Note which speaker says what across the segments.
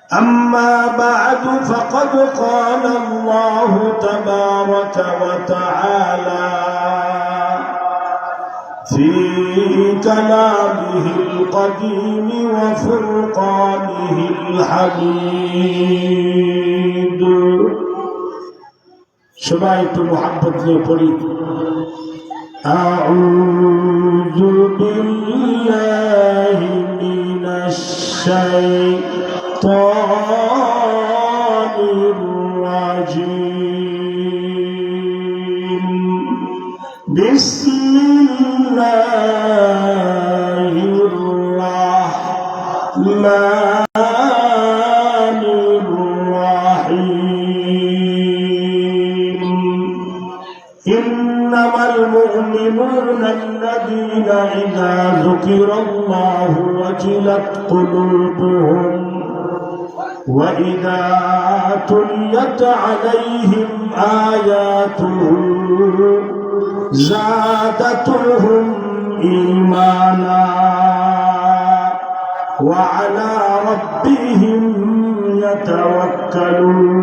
Speaker 1: أما بعد فقد قال الله تبارك وتعالى في كلامه القديم وفرقانه الحميد شبائت محبت لپڑی أعوذ بالله من الشيطان الرجيم بسم الله الرحمن الرحيم إنما المؤمنون الذين إذا ذكر الله وجلت قلوبهم وإذا تليت عليهم آياته زادتهم إيمانا وعلى ربهم يتوكلون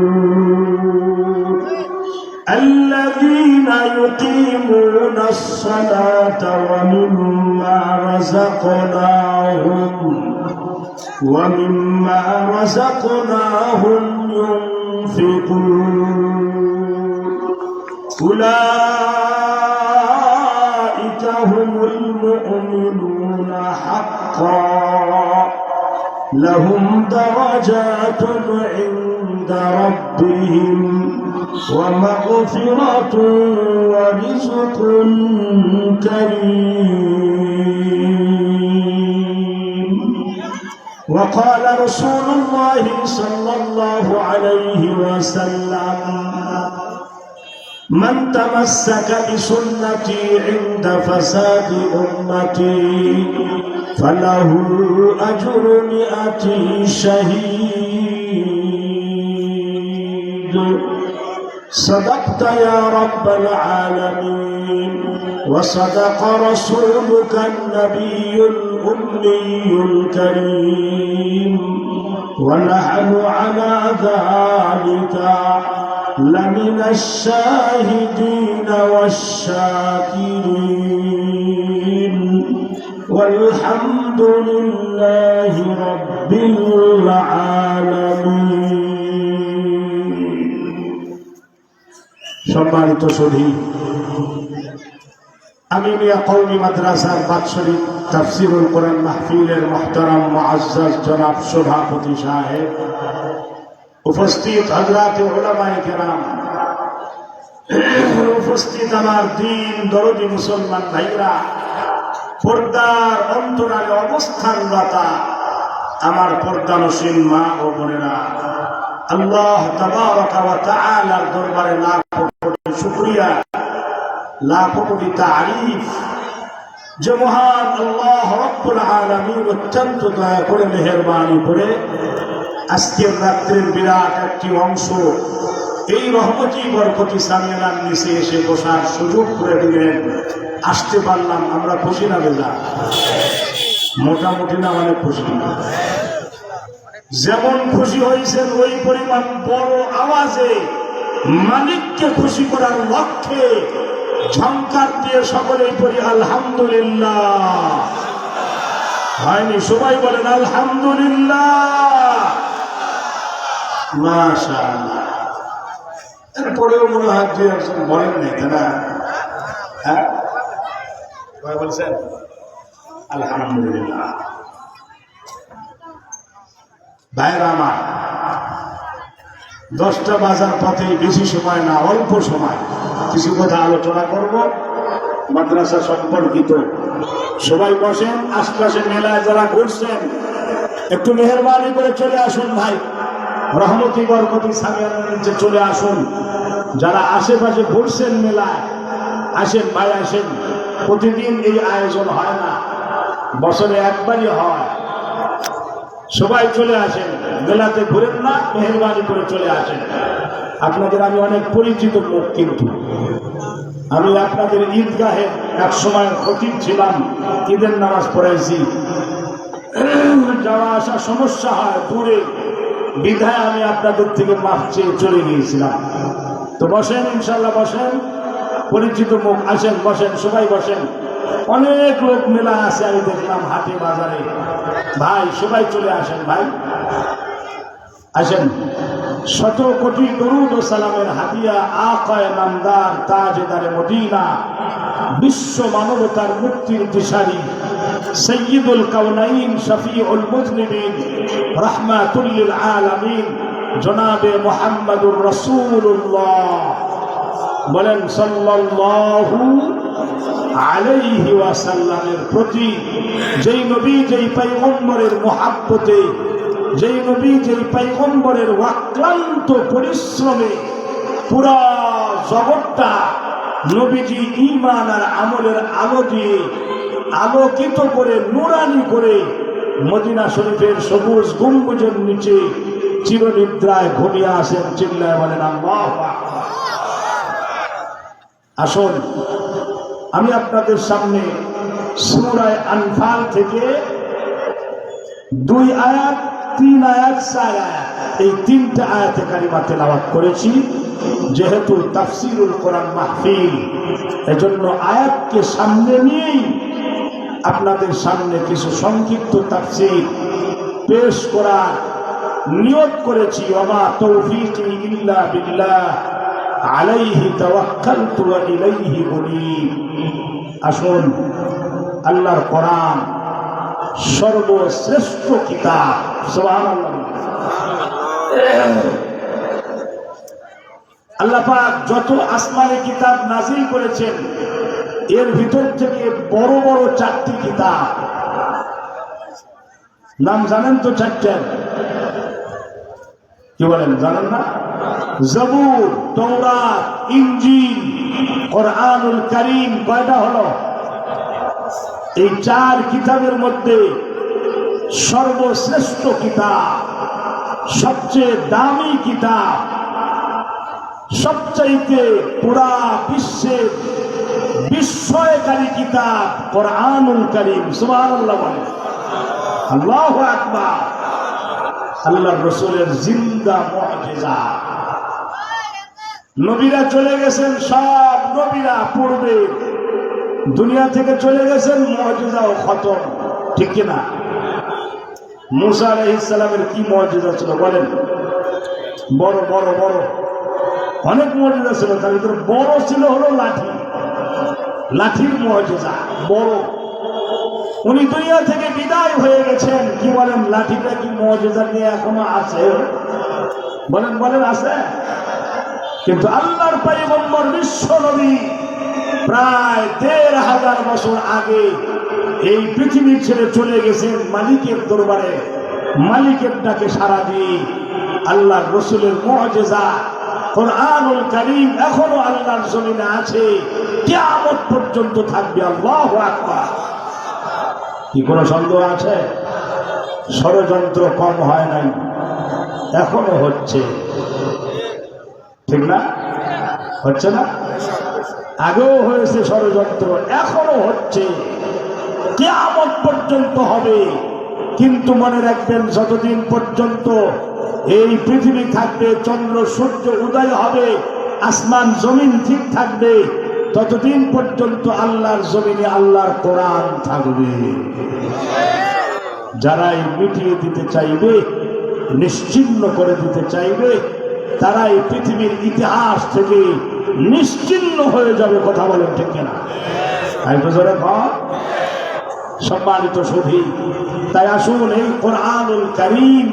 Speaker 1: الذين يقيمون الصلاة ومما رزقناهم ينفقون أولئك هم المؤمنون حقا لهم درجات عند ربهم ومغفرة ورزق كريم وقال رسول الله صلى الله عليه وسلم من تمسك بسنتي عند فساد أمتي فله أجر 100 شهيد صدقت يا رب العالمين وصدق رسولك النبي الأمي الكريم ونحن على ذلك لمن الشاهدين والشاكرين والحمد لله رب العالمين সম্মানিত সুধী আমিনিয়া কওমি মাদ্রাসার বাৎসরিক তাফসীরুল কোরআন মাহফিলের মুহতারাম মুআজ্জাজ জনাব সভাপতি সাহেব উপস্থিত হযরত উলামায়ে কেরাম উপস্থিত আমার দিন দরদি মুসলমান ভাইরা পর্দার অন্তরালে অবস্থানরতা আমার পর্দানসীন মা ও বোনেরা আল্লাহ তাবারাকা ওয়া তাআলার দরবারে লাখ কোটি শুকরিয়া লাখ কোটি তারিফ যে মহান আল্লাহ রাব্বুল আলামিন অত্যন্ত দয়া করে মেহেরবানি করে আজকের রাত্রের বিরাট একটি অংশ এই রহমতি বরকতি সামিয়ানার নিচে এসে বসার সুযোগ করে দিলেন আসতে পারলাম আমরা খুশি না বেজা মোটামুটি না অনেক খুশি যেমন খুশি হয়েছেন ওই পরিমাণ বড় আওয়াজে মালিককে খুশি করার লক্ষ্যে ঝংকার দিয়ে সকলেই পড়ি আলহামদুলিল্লাহ হয়নি সবাই বলেন আলহামদুলিল্লাহ মাশাআল্লাহ এরপরেও মনে হয় যে একজন বলেন নাই তাই না হ্যাঁ বলছেন আলহামদুলিল্লাহ ভাইরা আমার 10টা বাজার পথে বেশি সময় না অল্প সময় কিছু কথা আলোচনা করব মাদ্রাসা সম্পর্কিত সবাই বসেন আশপাশে মেলায় যারা ঘুরছেন একটু মেহেরবানি করে চলে আসুন ভাই রহমতি বরকতি সামিয়ানার নিচে চলে আসুন যারা আশেপাশে ঘুরছেন মেলায় আসেন ভাই আসেন প্রতিদিন এই আয়োজন হয় না বছরে একবারই হয় সবাই চলে আসেন মেলাতে ঘুরেন না মেহেরবানি করে চলে আসেন আপনাদের আমি অনেক পরিচিত লোক কিন্তু আমি আপনাদের ঈদগাহে এক সময় খতিব ছিলাম ঈদের নামাজ পড়াইছি যাওয়া আসা সমস্যা হয় দূরে বিধায় আমি আপনাদের থেকে মাফ চেয়ে চলে গিয়েছিলাম। তো বসেন, ইনশাল্লাহ বসেন, পরিচিত মুখ, আসেন বসেন, সবাই বসেন। অনেক লোক মেলা আছে আমি দেখলাম হাটে বাজারে। ভাই সবাই চলে আসেন, ভাই আসেন। শত কোটি দরুদ ও সালামের হাদিয়া আকায়ে নামদার তাজেদারে মদিনা, বিশ্ব মানবতার মুক্তির দিশারি, সৈয়দুল কাউনাইন শফিউল মুজনিবিন, রাহমাতুল লিল আলামিন, জনাবে মুহাম্মদুর রাসূলুল্লাহ বলেন সাল্লাল্লাহু আলাইহি ওয়াসাল্লামের প্রতি, যেই নবী যেই পয়গম্বরের মুহাব্বতে, যেই নবী যেই পয়গম্বরের অক্লান্ত পরিশ্রমে পুরা জগৎটা নবীজি ঈমান আর আমলের আলো দিয়ে আলোকিত করে, নূরানি করে মদিনা শরীফের সবুজ গম্বুজের নিচে চিরনিদ্রায় ঘুমিয়ে আসেন। চিল্লায় বলেন আল্লাহু আকবার। আসুন আমি আপনাদের সামনে সূরা আনফাল থেকে 2 আয়াত, 3 আয়াত, 4 আয়াত, এই 3টা আয়াতে কারিমা তেলাওয়াত করেছি। যেহেতু তাফসীরুল কোরআন মাহফিল, এজন্য আয়াতকে সামনে নিয়েই আপনাদের সামনে কিছু সংক্ষিপ্ত তাফসীর পেশ করার নিয়ত করেছি। ওয়া তৌফীকি ইল্লা বিল্লাহ আলাইহি তাওয়াক্কালতু ওয়া ইলাইহি উনীব। আসুন, আল্লাহর কোরআন সর্বশ্রেষ্ঠ কিতাব। সুবহানাল্লাহ। আল্লাহ পাক যত আসমানি কিতাব নাযিল করেছেন, এর ভিতর থেকে বড় বড় 4টি কিতাব, নাম জানেন তো? 4টা কি বলেন, জানেন না? জবুর, তওরাত, ইনজিল, কোরআনুল কারীম। কয়টা হলো? এই 4 কিতাবের মধ্যে সর্বশ্রেষ্ঠ কিতাব, সবচেয়ে দামি কিতাব, সবচাইতে পুরা বিশ্বের বিস্ময়কারী কিতাব কোরআনুল কারীম। সুবহানাল্লাহ বলেন, আল্লাহু আকবার। আল্লাহর রাসূলের জিন্দা মুআজিজা। নবীরা চলে গেছেন, সব নবীরা পূর্বে দুনিয়া থেকে চলে গেছেন, মুআজিজাও খতম, ঠিক কিনা? মুসা আলাইহিস সালামের কি মুআজিজা ছিল বলেন? বড় বড় বড় অনেক মুআজিজা ছিল, তার ভিতরে বড় ছিল হলো লাঠি। লাঠির মুআজিজা বড়। উনি দুনিয়া থেকে বিদায় হয়ে গেছেন, কি বলেন? লাঠিটা কি মুআজিজা নিয়ে এখনো আছে? বলেন বলেন, আছে? কিন্তু আল্লাহর পয়গম্বর বিশ্ব নবী প্রায় ১৫০০ বছর আগে এই পৃথিবী ছেড়ে চলে গেছেন মালিকের দরবারে। মালিকের ডাকে সাড়া দিয়ে আল্লাহর রাসূলের মুআজিজা কোরআনুল কারীম এখনো আল্লাহর জমিনে আছে, কিয়ামত পর্যন্ত থাকবে। আল্লাহু আকবার। কি কোনো সন্দেহ আছে? ষড়যন্ত্র কম হয় নাই, এখনো হচ্ছে, ঠিক না? হচ্ছে না? আগেও হয়েছে ষড়যন্ত্র, এখনো হচ্ছে, কিয়ামত পর্যন্ত হবে। কিন্তু মনে রাখবেন, যতদিন পর্যন্ত এই পৃথিবী থাকবে, চন্দ্র সূর্য উদয় হবে, আসমান জমিন ঠিক থাকবে, ততদিন পর্যন্ত আল্লাহর জমিনে আল্লাহর কোরআন থাকবে। যারাই মিটিয়ে দিতে চাইবে, নিশ্চিহ্ন করে দিতে চাইবে, তারা এই পৃথিবীর ইতিহাস থেকে নিশ্চিহ্ন হয়ে যাবে। কথা বলেন ঠিক কিনা? তাই তো জোরে কর। সম্মানিত সুধী, তাই আসুন এই কোরআনুল কারীম,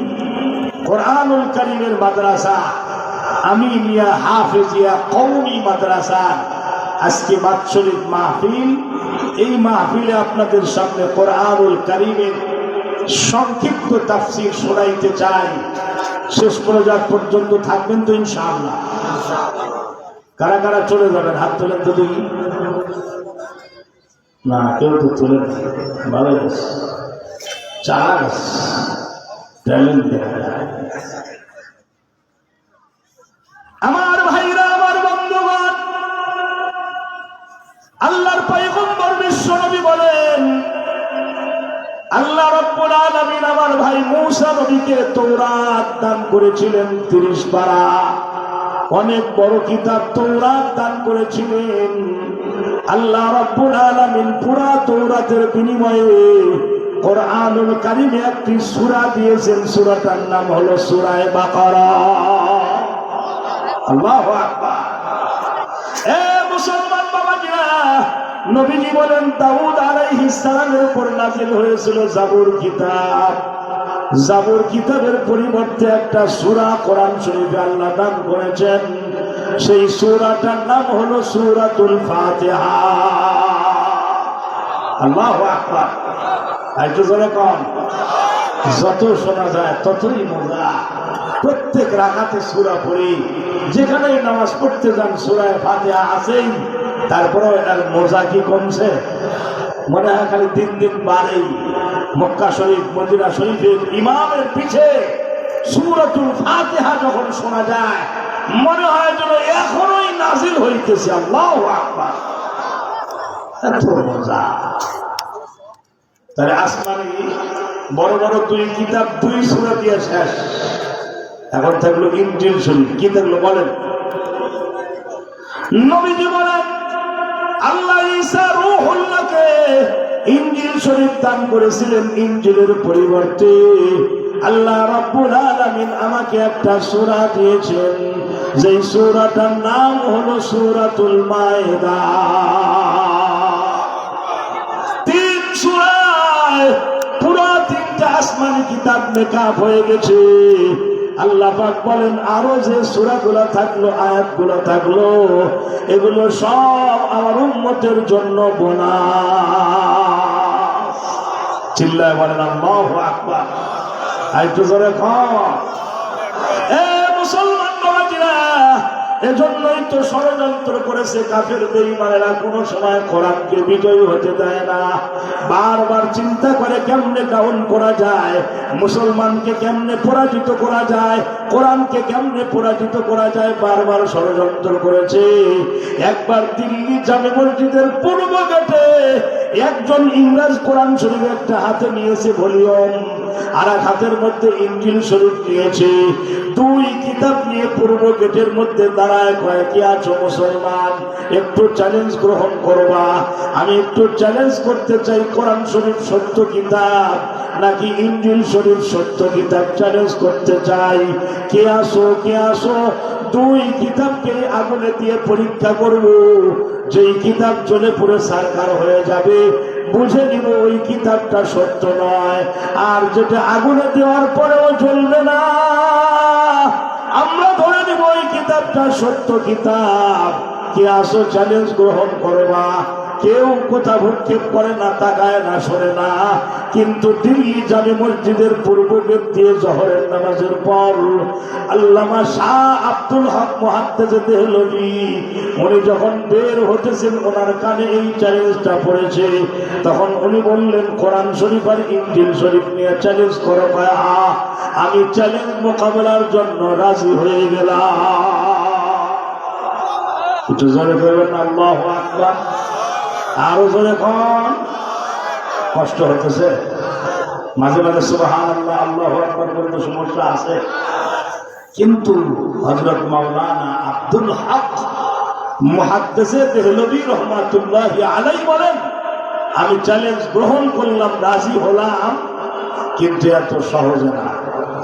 Speaker 1: কোরআনুল কারীমের মাদ্রাসা আমিনিয়া হাফেজিয়া কওমি মাদ্রাসা আজকে বাৎসরিক মাহফিল। এই মাহফিলে আপনাদের সামনে কোরআনুল কারীমের সংক্ষিপ্ত তাফসীর শোনাইতে চাই। শেষ পর্যন্ত থাকবেন তো ইনশাআল্লাহ? কারা কারা চলে যাবেন হাত তোলেন তো দেখি। না, কেউ তো তোলেন। ভালো চার্জ ট্যালেন্ট। আমার ভাইরা, আমার বন্ধুগণ, আল্লাহর পয়গম্বর বিশ্ব নবী বলেন, আল্লাহ রাব্বুল আলামিন আলামিন আমার ভাই মূসা নবীকে তৌরাত দান করেছিলেন 30 পারা, অনেক বড় কিতাব তৌরাত দান করেছিলেন। আল্লাহ রাব্বুল আলামিন পুরা তৌরাতের বিনিময়ে কোরআনুল কারীমে একটি সূরা দিয়েছেন, সূরাটার নাম হলো সূরা বাকারা। আল্লাহু আকবার। এ মুসলমান বাবাজিরা, নবীজি বলেন দাউদ আলাইহিস সালামের উপর নাযিল হয়েছিল জাবুর কিতাব। জাবুর কিতাবের পরিবর্তে একটা সূরা কোরআন শরীফে আল্লাহ দান করেছেন, সেই সূরাটার নাম হলো সূরাতুল ফাতিহা। আল্লাহু আকবার। একটু জোরে কোন। যত শোনা যায় ততই মজা। প্রত্যেক রাকাতে সূরা পড়ি, যেখানেই নামাজ পড়তে যান সূরা ফাতিহা আছেই। তারপরে এর মজা কি কমছে? মনে হয় খালি দিন দিন বাড়েই। মক্কা শরীফ মদিনা শরীফের ইমামের পিছে সূরাতুল ফাতিহা যখন শোনা যায় মনে হয় যেন এখনোই নাজিল হইতেছে। আল্লাহু আকবার। এত মজা। তাহলে আসমানি বড় বড় 2 কিতাব 2 সূরা দিয়ে শেষ। এখন থাকলো ইনজিল শরীফ। কি থাকলো বলেন? নবীজি বলেন আল্লাহ ঈসা রূহুল্লাহকে ইনজিল শরীফ দান করেছিলেন। ইনজিলের পরিবর্তে আল্লাহ রাব্বুল আলামিন আমাকে একটা সূরা দিয়েছেন, যেই সূরাটার নাম হলো সূরাতুল মায়েদা। 3 সূরায় পুরো 3টা আসমানি কিতাব মেকআপ হয়ে গেছে। আল্লাহ পাক বলেন আরো যে সূরাগুলো থাকলো, আয়াতগুলো থাকলো, এগুলো সব আমার উম্মতের জন্য বোনাস। চিল্লায় বলেন আল্লাহু আকবার। আরেকটু জোরে কর। এ মুসলমান বাবাজিরা, এজন্যই তো ষড়যন্ত্র করেছে কাফের বেঈমানেরা, কোনো সময় কোরআনকে বিজয়ী হতে দেয় না। বারবার চিন্তা করে কেমনে ডাউন করা যায়, মুসলমানকে কেমনে পরাজিত করা যায়, কোরআনকে কেমনে পরাজিত করা যায়, বারবার ষড়যন্ত্র করেছে। একবার দিল্লি জামে মসজিদের পূর্ব গেটে একজন ইংরেজ কোরআন শরীফ একটা হাতে নিয়েছে ভলিউম, আর এক হাতের মধ্যে ইনজিল শরীফ নিয়েছে। 2 কিতাব নিয়ে পূর্ব গেটের মধ্যে দাঁড়ায় কয়, কি আছো মুসলমান, একটু চ্যালেঞ্জ গ্রহণ করবা? আমি একটু চ্যালেঞ্জ করতে চাই, কোরআন শরীফ সত্য কিতাব নাকি ইনজিল শরীফ সত্য কিতাব, চ্যালেঞ্জ করতে চাই। কে আসো কে আসো? 2 কিতাবকে আগুনে দিয়ে পরীক্ষা করব। যেই কিতাব জ্বলে পুরো সারকার হয়ে যাবে বুঝে নিব ওই কিতাবটা সত্য নয়, আর যেটা আগুনে দেওয়ার পরেও জ্বলবে না আমরা ধরে নিব ওই কিতাবটা সত্য কিতাব। কে আসো চ্যালেঞ্জ গ্রহণ করবা? কেউ কথা ভক্ষেপ করে না, তাকায় না, শোনে না। কিন্তু দিল্লি জামে মসজিদের পূর্ব গেট দিয়ে জোহরের নামাজের পর আল্লামা শাহ আব্দুল হক মুহাদ্দিস দেহলভী উনি যখন বের হতেছেন, ওনার কানে এই চ্যালেঞ্জটা পড়েছে। তখন উনি বললেন, কোরআন শরীফ আর ইনজিল শরীফ নিয়ে চ্যালেঞ্জ করো? আমি চ্যালেঞ্জ মোকাবেলার জন্য রাজি হয়ে গেলাম। একটু জোরে বলবেন আল্লাহু আকবার। আরো জোরে কোন। কষ্ট হতেছে মাঝে মাঝে সুবহানাল্লাহ আল্লাহু আকবার বলতে সমস্যা আছে, কিন্তু হযরত মাওলানা আব্দুল হক মুহাদ্দিস দেহলভী রাহমাতুল্লাহি আলাইহি বলেন, আমি চ্যালেঞ্জ গ্রহণ করলাম, রাজি হলাম, কিন্তু এত সহজে না,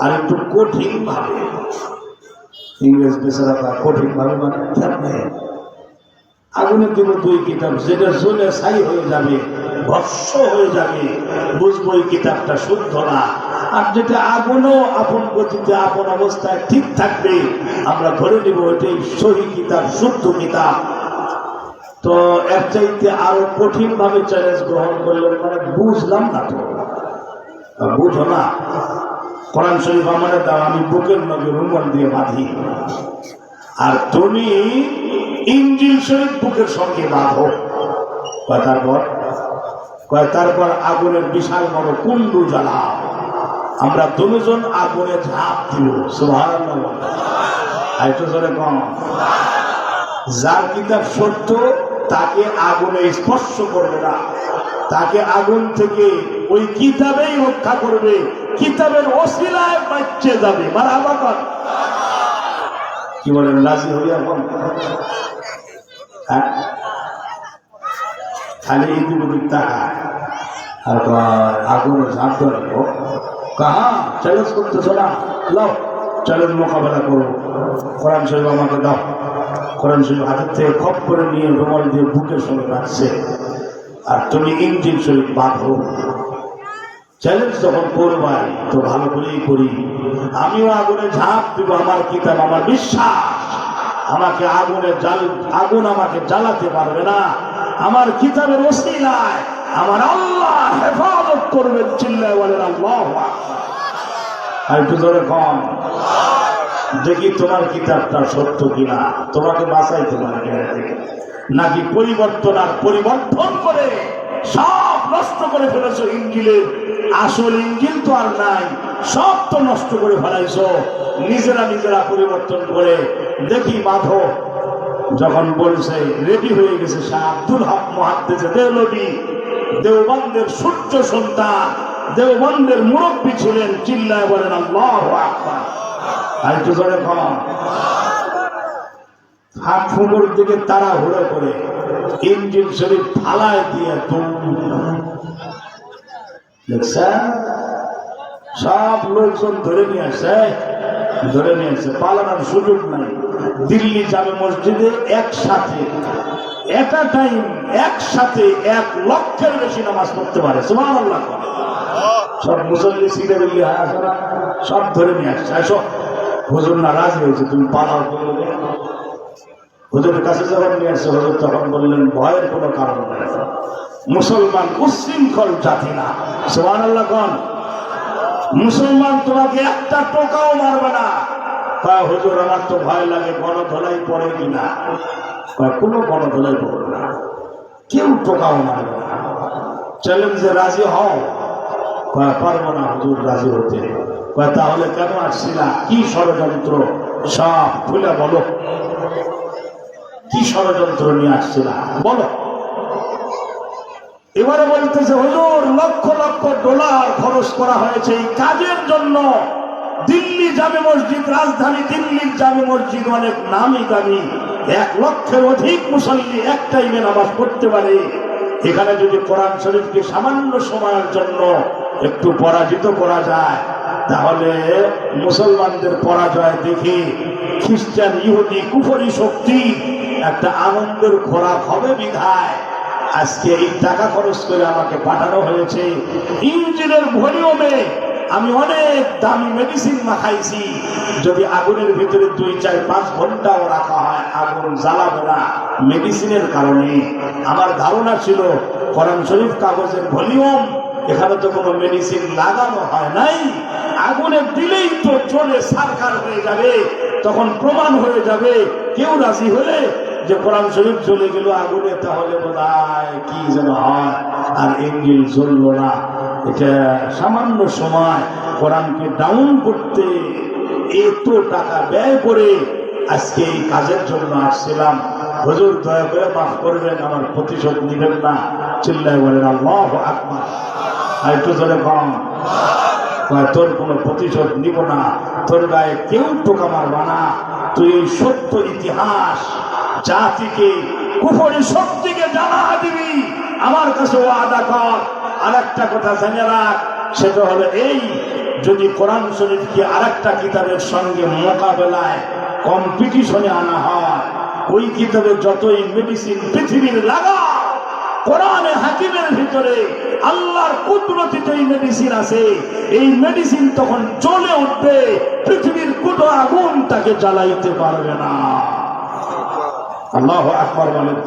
Speaker 1: আর একটু কঠিন ভাবে। ইংরেজ বেচারা কঠিন ভাবে মানে কেমনে? আগুনে দিব 2 কিতাব, যেটা জ্বলে ছাই হয়ে যাবে, ভস্ম হয়ে যাবে, বুঝবো এই কিতাবটা শুদ্ধ না। আর যেটা আগুনও আপন গতিতে আপন অবস্থায় ঠিক থাকবে, আমরা ধরে নিব এটাই সহি কিতাব, শুদ্ধ কিতাব। তো এর চাইতে আরো কঠিন ভাবে চ্যালেঞ্জ গ্রহণ করলেন, মানে বুঝলাম না। তো বুঝো না, কোরআন শরীফ আমার দাও, আমি বুকের মধ্যে রুমাল দিয়ে বাঁধি, আর তুমি ইনজিল শরীফ বুকের সঙ্গে বাঁধো। তারপর আগুনের বিশাল বড় কুণ্ড জ্বালাও, আমরা 2 জন আগুনে ঝাঁপ দিব। সুবহানাল্লাহ। আরেকটু জোরে কম। যার কিতাব সত্য তাকে আগুনে স্পর্শ করবে না, তাকে আগুন থেকে ওই কিতাবেই রক্ষা করবে, কিতাবের ওসিলায় বাঁচতে যাবে। মারহাবা কর। কি বলেন, রাজি হই এখন? খালি এদিক ওদিক তাকায় আর আগুনে ঝাঁপ ধরে, কাহা চ্যালেঞ্জ করতেছো না, লাও চ্যালেঞ্জ মোকাবেলা করো, কোরআন শরীফ আমাকে দাও। কোরআন শরীফ হাতের থেকে খপ করে নিয়ে রুমাল দিয়ে বুকের সঙ্গে রাখছে, আর তুমি ইঞ্জিন শরীফ বাঁধো। চ্যালেঞ্জ যখন করবাই তো ভালো করেই করি। আমিও আগুনে ঝাঁপ দিব, আমার কিতাব আমার বিশ্বাস, আমাকে আগুন আমাকে জ্বালাতে পারবে না। আমার কিতাবের ওসিলায় আমার আল্লাহ হেফাজত করবেন। চিল্লায় বলেন আল্লাহু আকবার। আর একটু জোরে কম, দেখি তোমার কিতাবটা সত্য কিনা, তোমাকে বাঁচাইতে পারে নাকি পরিবর্তন আর পরিবর্তন করে সব নষ্ট করে ফেলেছো। ইঞ্জিলের আসল ইঞ্জিল তো আর নাই, সব তো নষ্ট করে ফেলাইছো। নিজেরা পরিবর্তন করে দেখি বাঁধো। যখন বলছে রেডি হয়ে গেছে শাহ আব্দুল হক মুহাদ্দিস দেওবন্দি, দেওবন্দের সূর্য সন্তান, দেওবন্দের মুরব্বী ছিলেন। চিল্লায় বলেন আল্লাহু আকবার। আর একটু জোরে কম। হাত ফুমুর দিকে তারা হুড়ে করে ইঞ্জিন শরীফ ফালায় দিয়ে দেখছেন, সব লোকজন ধরে নিয়ে আসে, পালানোর সুযোগ নাই। দিল্লি জামে মসজিদে একসাথে একটা টাইম একসাথে 1 লক্ষের বেশি নামাজ পড়তে পারে। সুবহানাল্লাহ। সব মুসল্লি সিটে দিল্লি আসে না, সব ধরে নিয়ে আসছে। আসো, হুজুর নারাজ হয়েছে, তুমি পালাও করবে। হুজুরের কাছে যখন নিয়ে আসছে, হুজুর তখন বললেন ভয়ের কোনো কারণ নাই, মুসলমান উচ্ছৃঙ্খল জাতি না। সুবহানাল্লাহ কোন মুসলমান তোমাকে একটা টোকাও মারবে না। হুজুর আমার তো ভয় লাগে, গণধোলাই পড়ে কিনা। কোনো গণধোলাই পড়বে না, কেউ টোকাও মারবে না। চ্যালেঞ্জে রাজি হও। পারবো না হুজুর রাজি হতে। তাহলে কেন আসছি না, কি ষড়যন্ত্র সব খুলে বলো, কি ষড়যন্ত্র নিয়ে আসছি না বলো। এবারে বলতেছে হুজুর লক্ষ লক্ষ ডলার খরচ করা হয়েছে এই কাজের জন্য। দিল্লি জামে মসজিদ, রাজধানী দিল্লির জামে মসজিদ অনেক নামি দামি, 1 লক্ষের অধিক মুসল্লি এক টাইমে নামাজ পড়তে পারে। এখানে যদি কোরআন শরীফকে সামান্য সময়ের জন্য একটু পরাজিত করা যায়, তাহলে মুসলমানদের পরাজয় দেখে খ্রিস্টান, ইহুদি, কুফরি শক্তি একটা আনন্দের খোরাক হবে বিধায় আজকে এই টাকা খরচ করে আমাকে পাঠানো হয়েছে। ইঞ্জিনের ভলিউমে আমি অনেক দামি মেডিসিন মাখাইছি, যদি আগুনের ভিতরে 2, 4, 5 ঘন্টাও রাখা হয় আগুন জ্বালাবে না মেডিসিনের কারণে। আমার ধারণা ছিল কোরআন শরীফ কাগজের ভলিউম, এখানে তো কোনো মেডিসিন লাগানো হয় নাই, আগুনে দিলেই তো চলে সারকার হয়ে যাবে, তখন প্রমাণ হয়ে যাবে। কেউ রাজি হলে যে কোরআন শরীফ চলে গেল আগুনে, তাহলে বোধহয় কি যেন হয়, আর ইঞ্জিল জ্বলল না। এটা সামান্য সময় কোরআনকে ডাউন করতে এত টাকা ব্যয় করে আজকে এই কাজের জন্য আসছিলাম। হুজুর দয়া করে মাফ করবেন, আমার প্রতিশোধ নিবেন না। চিল্লায় বলেন আল্লাহু আকবার। আর একটু ধরে কম, তোর কোনো প্রতিশোধ নিব না, তোর গায়ে কেউ টোকা মারবা না। তুই এই সত্য ইতিহাস জাতিকে, কুফরি শক্তিকে জানা দিবি, আমার কাছে ওয়াদা কর। আর একটা কথা জেনে রাখ, সেটা হলো এই, যদি কোরআন শরীফকে আর একটা কিতাবের সঙ্গে মোকাবেলায় কম্পিটিশনে আনা হয়, ওই কিতাবে যতই মেডিসিন পৃথিবীর লাগা, কোরআনে হাকিমের ভিতরে আল্লাহর কুদরতিতে এই মেডিসিন আছে, এই মেডিসিন তখন জ্বলে উঠবে, পৃথিবীর কোনো আগুন তাকে জ্বালাইতে পারবে না। আল্লাহু আকবার বলেন।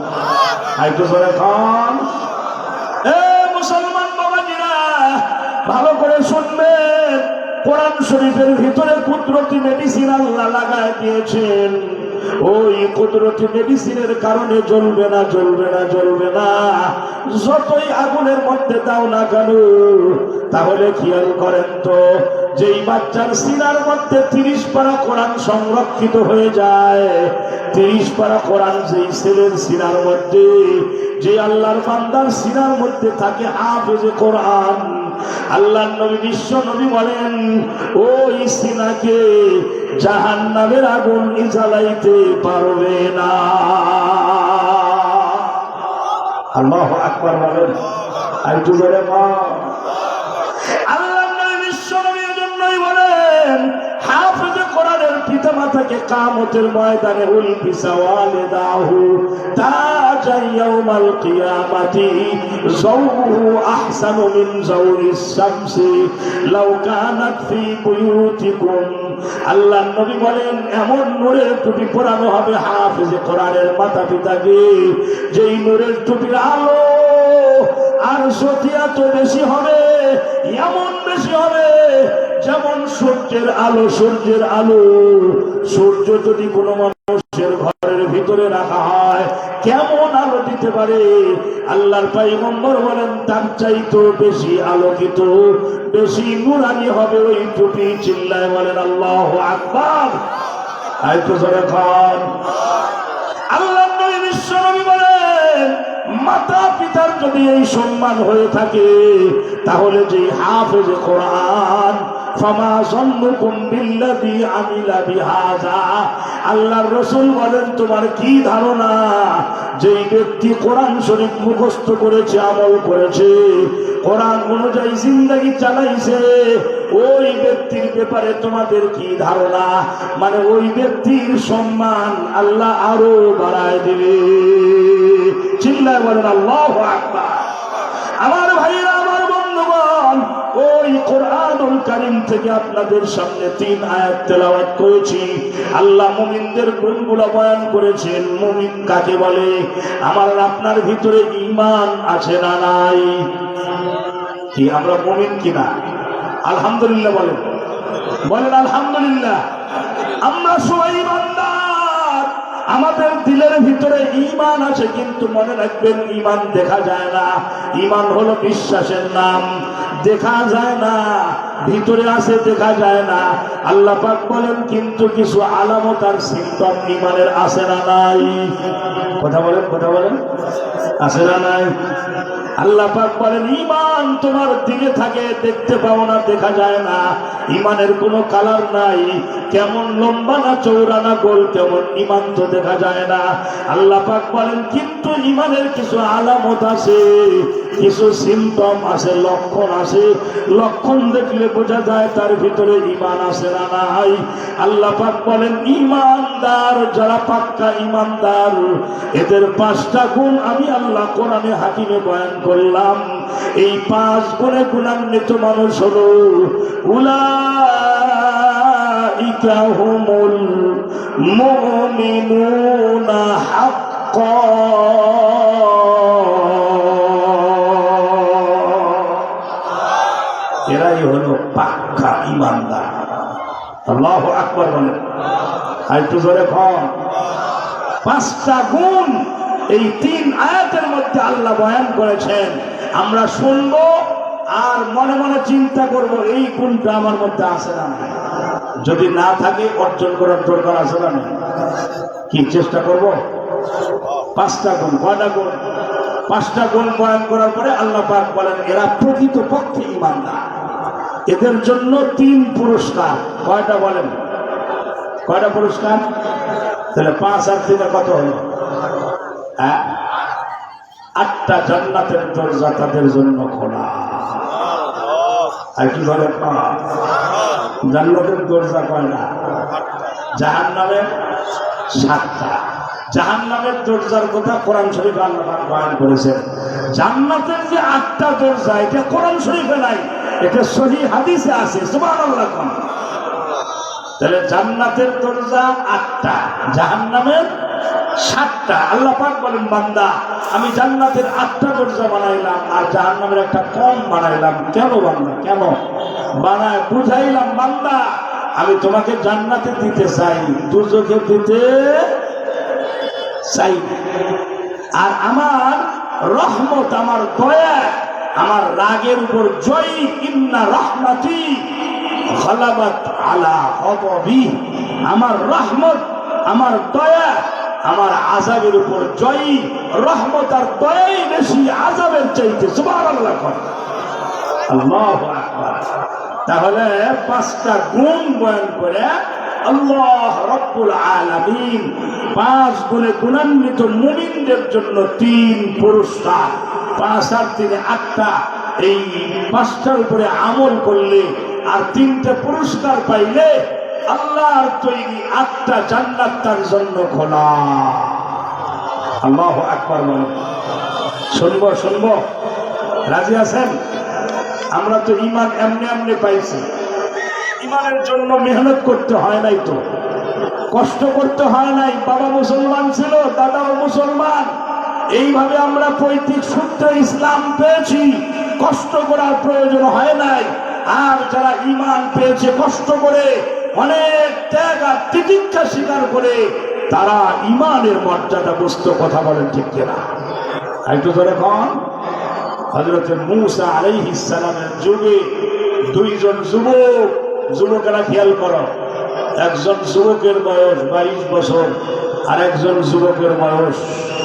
Speaker 1: আইতো জোরে খান। এ মুসলমান বাবাজিরা, ভালো করে শুনবেন, কোরআন শরীফের ভিতরে কুদরতি মেডিসিন আল্লাহ লাগায় দিয়েছেন। ওই কুদরতি মেডিসিনের কারণে জ্বলবে না, জ্বলবে না, জ্বলবে না। যতই আগুনের মধ্যে দাও না কেন, তাহলে খেয়াল করেন তো, যেই বাচ্চার সিনার মধ্যে 30 পারা কোরআন সংরক্ষিত হয়ে যায়, 30 পারা কোরআন যেই ছেলের সিনার মধ্যে, যে আল্লাহর বান্দার সিনার মধ্যে থাকে হাফেজে কোরআন, আল্লাহ নবী বিশ্ব নবী বলেন ওই সিনাকে জাহান্নামের আগুন জ্বালাইতে পারবে না। আল্লাহু আকবার বলেন। আর একটু জোরে বল। আল্লাহ নবী বিশ্ব নবীর জন্যই বলেন হাফেজে কোরআনের পিতামাতাকে কিয়ামতের ময়দানে উলফিসা ওয়ালিদাহু তাজান ইয়াউমাল কিয়ামাতি যাওহু আহসানু মিন যাওরিস শামসি লাউ কানাত ফি বুয়ুতিকুম। আল্লাহ নবী বলেন এমন নূরের টুপি পরানো হবে হাফেজে কোরআনের মাতা পিতাকে, যেই নূরের টুপির আলো আর সত্যি এত বেশি হবে, এমন বেশি হবে যেমন সূর্যের আলো। সূর্যের আলো, সূর্য যদি কোনো মানুষের ঘরের ভিতরে রাখা হয় কেমন আলো দিতে পারে, আল্লাহর পয়গম্বর বলেন তার চাইতে বেশি আলোকিত, বেশি নূরানি হবে ওই টুপি। চিল্লায় বলেন আল্লাহু আকবার। আইতো জোরে খান। আল্লাহ নবী বিশ্ব নবী বলেন মাতা পিতার যদি এই সম্মান হয়ে থাকে তাহলে যে হাফেজে কোরআন ফামা যন্নুকুম বিল্লাযী আমিলা বিহাযা। আল্লাহর রাসূল বলেন তোমার কি ধারণা, যেই ব্যক্তি কোরআন শরীফ মুখস্থ করেছে, আমল করেছে, কোরআন অনুযায়ী জিন্দেগি চালাইছে, ওই ব্যক্তির ব্যাপারে তোমাদের কি ধারণা? মানে ওই ব্যক্তির সম্মান আল্লাহ আরো বাড়ায় দিবে। চিল্লায় বলেন আল্লাহু আকবার। আমার ভাইরা, আমার বন্ধুগণ, ওই কোরআনুল কারীম থেকে আপনাদের সামনে 3 আয়াত তেলাওয়াত করেছি। আল্লাহ মুমিনদের গুণগুলো বয়ান করেছেন। মুমিন কাকে বলে? আমার আপনার ভিতরে ঈমান আছে না নাই? কি আমরা মুমিন কিনা? আলহামদুলিল্লাহ বলেন, বলেন আলহামদুলিল্লাহ। আমরা সবাই ঈমানদার, আমাদের দিলের ভিতরে ঈমান আছে, কিন্তু মনে রাখবেন ঈমান দেখা যায় না। ঈমান হলো বিশ্বাসের নাম, দেখা যায় না, ভিতরে আছে দেখা যায় না। আল্লাহ পাক বলেন কিন্তু কিছু আলামত আর সিম্পটম ঈমানের আছে না নাই? কথা বলেন, কথা বলেন, আছে না নাই? আল্লাহ পাক বলেন ঈমান তোমার দিলে থাকে, দেখতে পাও না, দেখা যায় না। ঈমানের কোনো কালার নাই, কেমন লম্বা না চৌড়া না গোল, কেমন ঈমান তো দেখা যায় না। আল্লাহ পাক বলেন কিন্তু ঈমানের কিছু আলামত আছে, কিছু সিম্পটম আছে, লক্ষণ আছে। লক্ষণ দেখলে বোঝা যায় তার ভিতরে ঈমান আছে না নাই। আল্লাহ পাক বলেন ঈমানদার যারা, পাক্কা ঈমানদার, এদের 5টা গুণ আমি আল্লাহ কোরআনে হাকিমে বয়ান করলাম। এই 5 গুণে গুণান্বিত মানুষ হলো উলাইকা হুমুল মুমিনুনা হাক্কান। এরাই হলো পাক্কা ঈমানদার। আল্লাহু আকবার বলেন। আরেকটু জোরে বল। 5টা গুণ এই 3 আয়াতের মধ্যে আল্লাহ বয়ান করেছেন। আমরা শুনবো আর মনে মনে চিন্তা করব এই গুণটা আমার মধ্যে আছে না। যদি না থাকে অর্জন করার দরকার আছে না? কি চেষ্টা করব? 5টা গুণ। কয়টা গুণ? 5টা গুণ বয়ান করার পরে আল্লাহ পাক বলেন এরা প্রকৃত পক্ষে ঈমানদার, এদের জন্য 3 পুরস্কার। কয়টা বলেন? কয়টা পুরস্কার? তাহলে 5 আর 3 কত হলো? 8টা জান্নাতের দরজা তাদের জন্য খোলা। আর কি বলে? জান্নাতের দরজা কয়টা? জাহান্নামের 7টা। জাহান্নামের দরজার কথা কোরআন শরীফে আল্লাহ বয়ান করেছেন। জান্নাতের যে 8টা দরজা, এটা কোরআন শরীফে নাই, এটা সহিহ হাদিসে আছে। সুবহানাল্লাহ। তাহলে জান্নাতের দরজা 8টা, জাহান্নামের 7টা। আল্লাহ পাক বলেন বান্দা আমি জান্নাতের 8টা দরজা বানাইলাম আর জাহান্নামের একটা কম বানাইলাম। কেন বান্দা? কেন বানায় বুঝাইলাম বান্দা আমি তোমাকে জান্নাতে দিতে চাই, দুজকে দিতে চাই। আর আমার রহমত, আমার দয়া, আমার রাগের উপর জয়ী। ইন্না রাহমাতি গালাবাত আলা গযবি। আমার রহমত, আমার দয়া আমার আযাবের উপর জয়ী। রহমত আর দয়াই বেশি আযাবের চাইতে। সুবহানাল্লাহ। আল্লাহু আকবার। তাহলে 5টা গুণ বয়ান করে আল্লাহ রাব্বুল আলামিন 5 গুণে গুণান্বিত মুমিনদের জন্য 3 পুরস্কার, 5 আর 3 8টা, এই 5টার উপরে আমল করলে আর 3টে পুরস্কার পাইলে আল্লাহর তৈরি 8টা জান্নাত তার জন্য খোলা। আল্লাহু আকবার বলেন। শুনবো শুনবো, রাজি আছেন? আমরা তো ঈমান এমনি এমনি পাইছি, ঈমানের জন্য মেহনত করতে হয় নাই, তো কষ্ট করতে হয় নাই। বাবা মুসলমান ছিল, দাদাও মুসলমান, এইভাবে আমরা পৈতৃক সূত্রে ইসলাম পেয়েছি, কষ্ট করার প্রয়োজন হয় নাই। আর যারা ঈমান পেয়েছে কষ্ট করে, অনেক ত্যাগ আর তিতিক্ষা স্বীকার করে, তারা ঈমানের মর্যাদা বুঝতে, কথা বলেন ঠিক কিনা? একটু ধরে কন। হযরত মূসা আলাইহিস সালামের যুগে 2 জন যুবকেরা খেয়াল করো, একজন যুবকের বয়স 22 বছর আর একজন যুবকের বয়স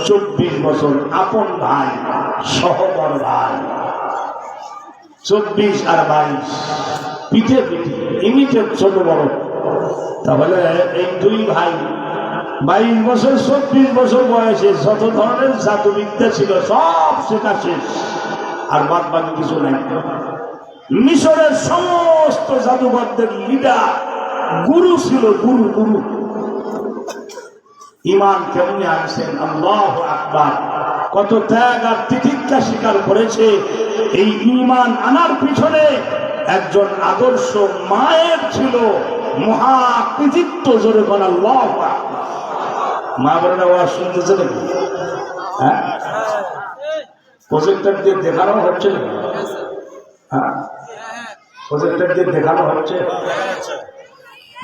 Speaker 1: 24 বছর, আপন ভাই, সহোদর ভাই, 24 আর 22, পিঠে পিঠে ইমিটের ছোট বড়। তাহলে এই 2 ভাই 22 বছর 24 বছর বয়সে যত ধরনের জাদুবিদ্যা ছিল সব শেখা শেষ, আর বাদ বাকি কিছু নাই। মিশরের সমস্ত জাদুঘরদের লিডার, গুরু ছিল, গুরু। ঈমান কেমনে আনছেন? আল্লাহু আকবার। কত ত্যাগ আর তিতিক্ষা স্বীকার করেছে। এই ঈমান আনার পিছনে একজন আদর্শ মায়ের ছিল মহা কৃতিত্ব। জোরে বলেন আল্লাহু আকবার। মা বোনেরা ওয়াজ শুনতেছে নাকি? হ্যাঁ, প্রজেক্টর দিয়ে দেখানো হচ্ছে নাকি? হ্যাঁ, প্রজেক্টর দিয়ে দেখানো হচ্ছে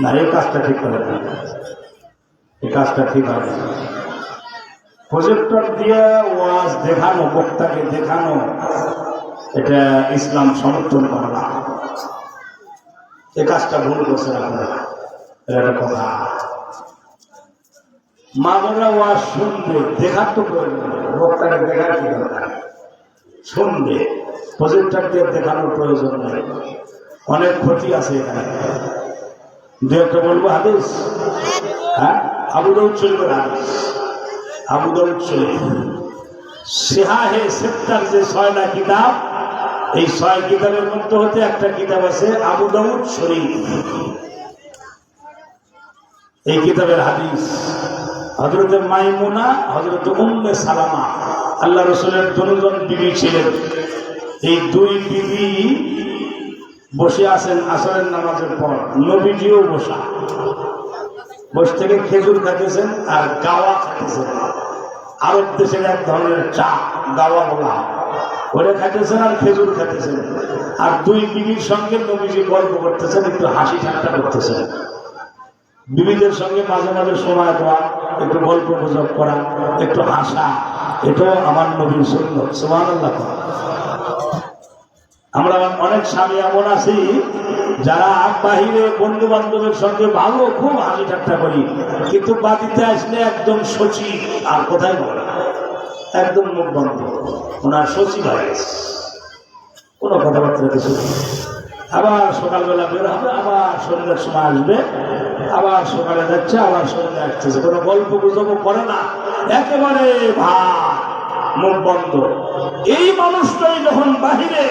Speaker 1: না। এই কাজটা ঠিক করে না, এই কাজটা ঠিক হবে। প্রজেক্টর দিয়ে ওয়াজ দেখানো, বক্তাকে দেখানো, এটা ইসলাম সমর্থন করে না। এই কাজটা ভুল করছে আপনারা, এটা কথা। মা বোনেরা ওয়াজ শুনবে, দেখার তো প্রয়োজন, বক্তাকে দেখার কি দরকার? শুনবে, প্রজেক্টর দিয়ে দেখানোর প্রয়োজন নেই। অনেক ক্ষতি আছে এখানে। 2-একটা বলবো হাদিস। হ্যাঁ, আবু দাউদ শরীফের হাদিস। আবু দাউদ শরীফ সিহাহে সিত্তার যে 6টা কিতাব, এই 6 কিতাবের মধ্যে হতে একটা কিতাব আছে আবু দাউদ শরীফ। এই কিতাবের হাদিস হযরত মাইমুনা, হযরত উম্মে সালামা, আল্লাহ রাসূলের 2 জন বিবি ছিলেন। এই 2 বিবি বসে আছেন আসরের নামাজের পর, নবীজিও বসে থেকে খেজুর খাইতেছেন আর গাওয়া খাইতেছেন। আরব দেশের এক ধরনের চা, গাওয়া বলা হয়, ওরা খাইতেছেন আর খেজুর খাইতেছেন। আর 2 বিবির সঙ্গে নবীজি গল্প করতেছেন, একটু হাসি ঠাট্টা করতেছেন। বিবিদের সঙ্গে মাঝে মাঝে সময় দেওয়া, একটু গল্প গুজব করা, একটু হাসা, এটাও আমার নবীর সুন্নাত। সুবহানাল্লাহ। আমরা অনেক স্বামী এমন আছি যারা বাহিরে বন্ধু বান্ধবের সঙ্গে ভালো, খুব হাসি ঠাট্টা করি, কিন্তু বাড়িতে আসলে একদম সচি, আর কোথায় বলে একদম মুখ বন্ধ, ওনার সচি ভাই, কোনো কথাবার্তা কিছু। আবার সকালবেলা বের হবে, আবার সন্ধ্যার সময় আসবে, আবার সকালে যাচ্ছে, আবার সন্ধ্যা আসতেছে, কোনো গল্প গুজব করে না, একেবারে ভাত, মুখ বন্ধ। এই মানুষটাই যখন বাহিরে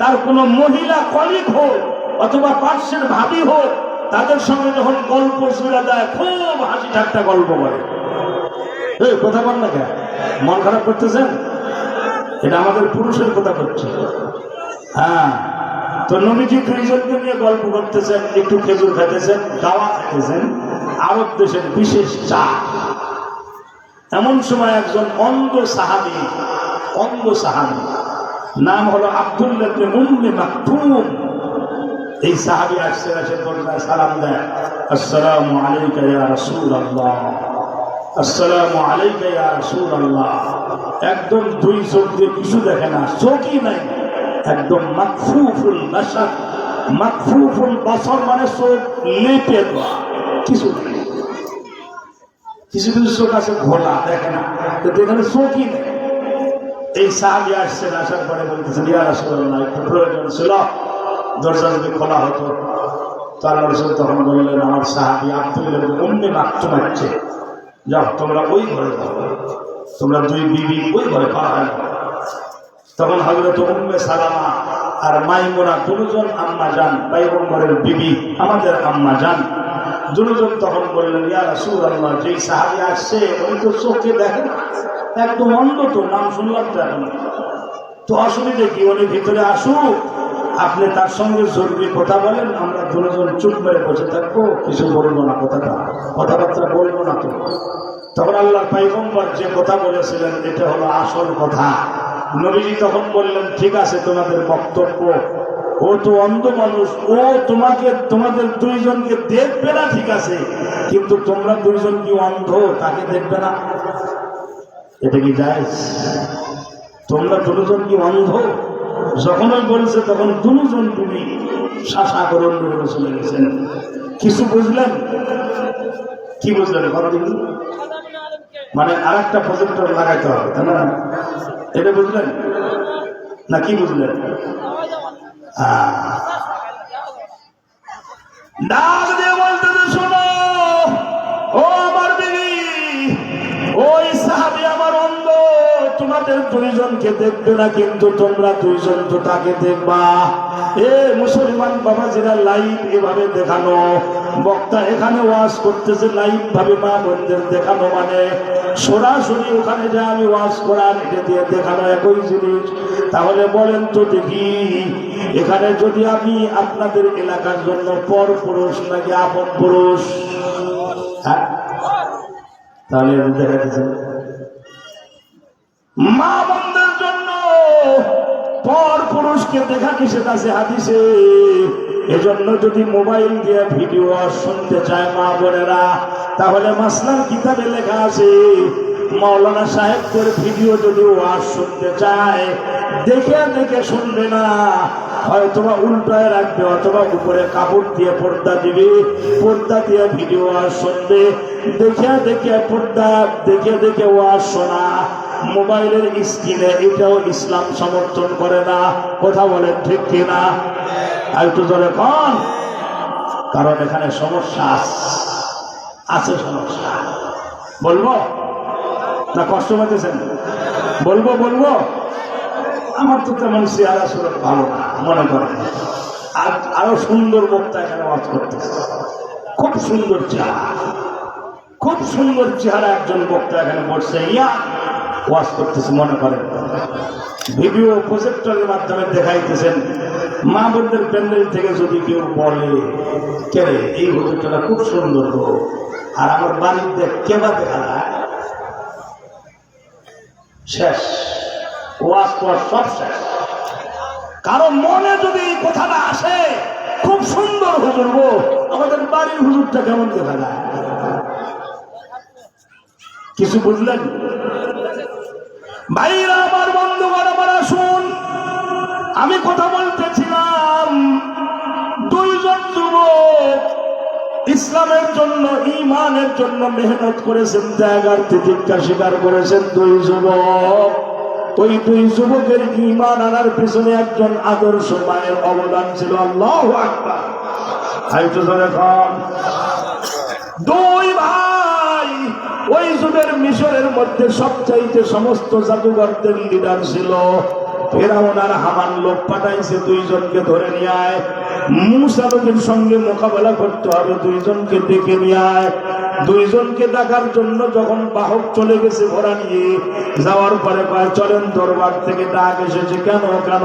Speaker 1: তার কোনো মহিলা কলিগ হোক অথবা পার্শ্বের ভাবি হোক, তাদের সঙ্গে যখন গল্প শুরু দেয়, খুব হাসি ঠাট্টা গল্প করে। এই কথা বল না, কেন মন খারাপ করতেছেন? এটা আমাদের পুরুষের কথা করছে। হ্যাঁ, তো নবীজি 2 জনকে নিয়ে গল্প করতেছেন, একটু খেজুর খাইতেছেন, গাওয়া খাইতেছেন, আরব দেশের বিশেষ চা। এমন সময় একজন অন্ধ সাহাবী, নাম হলো আব্দুল্লাহ ইবনে উম্মে মাকতুম, এই সাহাবী আসছে, এসে বললেন, সালাম দেয়, আসসালামু আলাইকা ইয়া রাসূলুল্লাহ, আসসালামু আলাইকা ইয়া রাসূলুল্লাহ। একদম 2 চোখ দিয়ে কিছু দেখে না, চোখই নাই, একদম মাকফুফুল বাসার, মাকফুফুল বাসার মানে চোখ লেপে দেওয়া, কিছু নেই। কিছু চোখ আছে ঘোলা, দেখে না, কিন্তু এখানে চোখই নেই। এই সাহাবী আসছেন, আসার পরে বলতেছেন ইয়া রাসূলুল্লাহ একটু প্রয়োজন ছিল, দরজা যদি খোলা হতো। তো আল্লাহ রাসূল তখন বললেন আমার সাহাবী আব্দুল্লাহ ইবনে উম্মে মাকতুম আছে, যাও তোমরা ওই ঘরে যাও, তোমরা দুই বিবি ওই ঘরে পাওয়া গেল। তখন হযরত উম্মে সালামা আর মাইমুনা দুজন আম্মা যান, পয়গম্বরের বিবি আমাদের আম্মা যান, দুজন তখন বললেন ইয়া রাসূলুল্লাহ যে সাহাবী আসছে উনি তো চোখে দেখেন না, একদম অন্ধ, তো নাম শুনলাম তো এখন, তো অসুবিধা কি, উনি ভিতরে আসুক, আপনি তার সঙ্গে জরুরি কথা বলেন, আমরা দুজন চুপ করে বসে থাকবো, কিছু বলবো না, কথাবার্তা বলবো না। তো তখন আল্লাহর পয়গম্বর যে কথা বলেছিলেন এটা হলো আসল কথা। নবীজি তখন বললেন ঠিক আছে তোমাদের বক্তব্য, ও তো অন্ধ মানুষ, ও তোমাদের দুইজনকে দেখবে না ঠিক আছে, কিন্তু তোমরা দুইজন কি অন্ধ, তাকে দেখবে না? এটা কি জায়েজ? তোমরা দুজন কি অন্ধ? যখনই বলছে তখন দুজন তুমি শাসা করে অন্য চলে গেছেন। কিছু বুঝলেন? কি বুঝলেন? মানে আর একটা প্রজেক্টর লাগাইতে হবে, তাই না? এটা বুঝলেন না? কি বুঝলেন? ডাক দিয়ে বলতেছে শোনো ও আমার বিবি, ওই সাহাবী আমার অন্ধ, তোমাদের দুইজনকে দেখবে না, কিন্তু তোমরা দুইজন তো তাকে দেখবা। এ মুসলমান বাবাজিরা লাইভ এভাবে দেখানো, বক্তা এখানে ওয়াজ করতেছে লাইভ ভাবে মা বোনদের দেখানো, মানে সরাসরি ওখানে যা আমি ওয়াজ করার এটা দিয়ে দেখানো একই জিনিস। তাহলে বলেন তো দেখি, এখানে যদি আমি আপনাদের এলাকার জন্য পর পুরুষ নাকি আপন পুরুষ? হ্যাঁ, তাহলে দেখা দিচ্ছে মা বোনদের জন্য পর পুরুষকে দেখা নিষেধ আছে হাদিসে। এজন্য যদি মোবাইল দিয়ে ভিডিও শুনতে চায় মা বোনেরা, তাহলে মাসলার কিতাবে লেখা আছে মাওলানা সাহেবদের ভিডিও যদি ওয়াজ শুনতে চায় দেখে দেখে শুনবে না, হয়তোবা উল্টায় রাখবে অথবা উপরে কাপড় দিয়ে পর্দা দিবে, পর্দা দিয়ে ভিডিও ওয়াজ শুনবে, দেখে দেখে পর্দা দেখে দেখে ওয়াজ শোনা মোবাইলের স্ক্রিনে, এটাও ইসলাম সমর্থন করে না। কথা বলেন ঠিক কিনা? আর একটু জোরে কন, কারণ এখানে সমস্যা আছে। সমস্যা বলবো না? কষ্ট পাচ্ছেন? বলবো আমার তো তেমন চেহারা সুরত ভালো না, মনে করেন আরো সুন্দর বক্তা এখানে ওয়াজ করতেছে, খুব সুন্দর চেহারা, খুব সুন্দর চেহারা একজন বক্তা এখানে বসছে, ইয়া ওয়াজ করতেছে, মনে করেন ভিডিও প্রজেক্টরের মাধ্যমে দেখাইতেছেন। মা বোনদের প্যান্ডেল থেকে যদি কেউ বলে কে এই হুজুরটা খুব সুন্দর গো, আর আমার বাড়িতে কেবা দেখা যায়, শেষ, ওয়াজ সব শেষ। কারণ মনে যদি এই কথাটা আসে খুব সুন্দর হুজুর গো, আমাদের বাড়ির হুজুরটা কেমন দেখা যায়? কিছু বুঝলেন? ভাইরা আমার, বন্ধুগণ আমার, আসুন, আমি কথা বলতেছিলাম দুইজন যুবক ইসলামের জন্য, ঈমানের জন্য মেহনত করেছেন, ত্যাগার তিতিক্ষা স্বীকার করেছেন দুই যুবক। ওই দুই যুবকের ঈমান আনার পিছনে একজন আদর্শ মায়ের অবদান ছিল। আল্লাহু আকবার। দুই ভাই ওই যুগের মিশরের মধ্যে সবচাইতে সমস্ত জাদুঘরদের লিডার ছিল। ফেরাউন আর হামান লোক পাঠাইছে দুইজনকে ধরে নিয়ে আয়, মূসা নবীর সঙ্গে মোকাবেলা করতে হবে, দুইজনকে ডেকে নিয়ে আয়। দুইজনকে ডাকার জন্য যখন বাহক চলে গেছে ঘোড়া নিয়ে, যাওয়ার পরে কয় চলেন, দরবার থেকে ডাক এসেছে। কেন কেন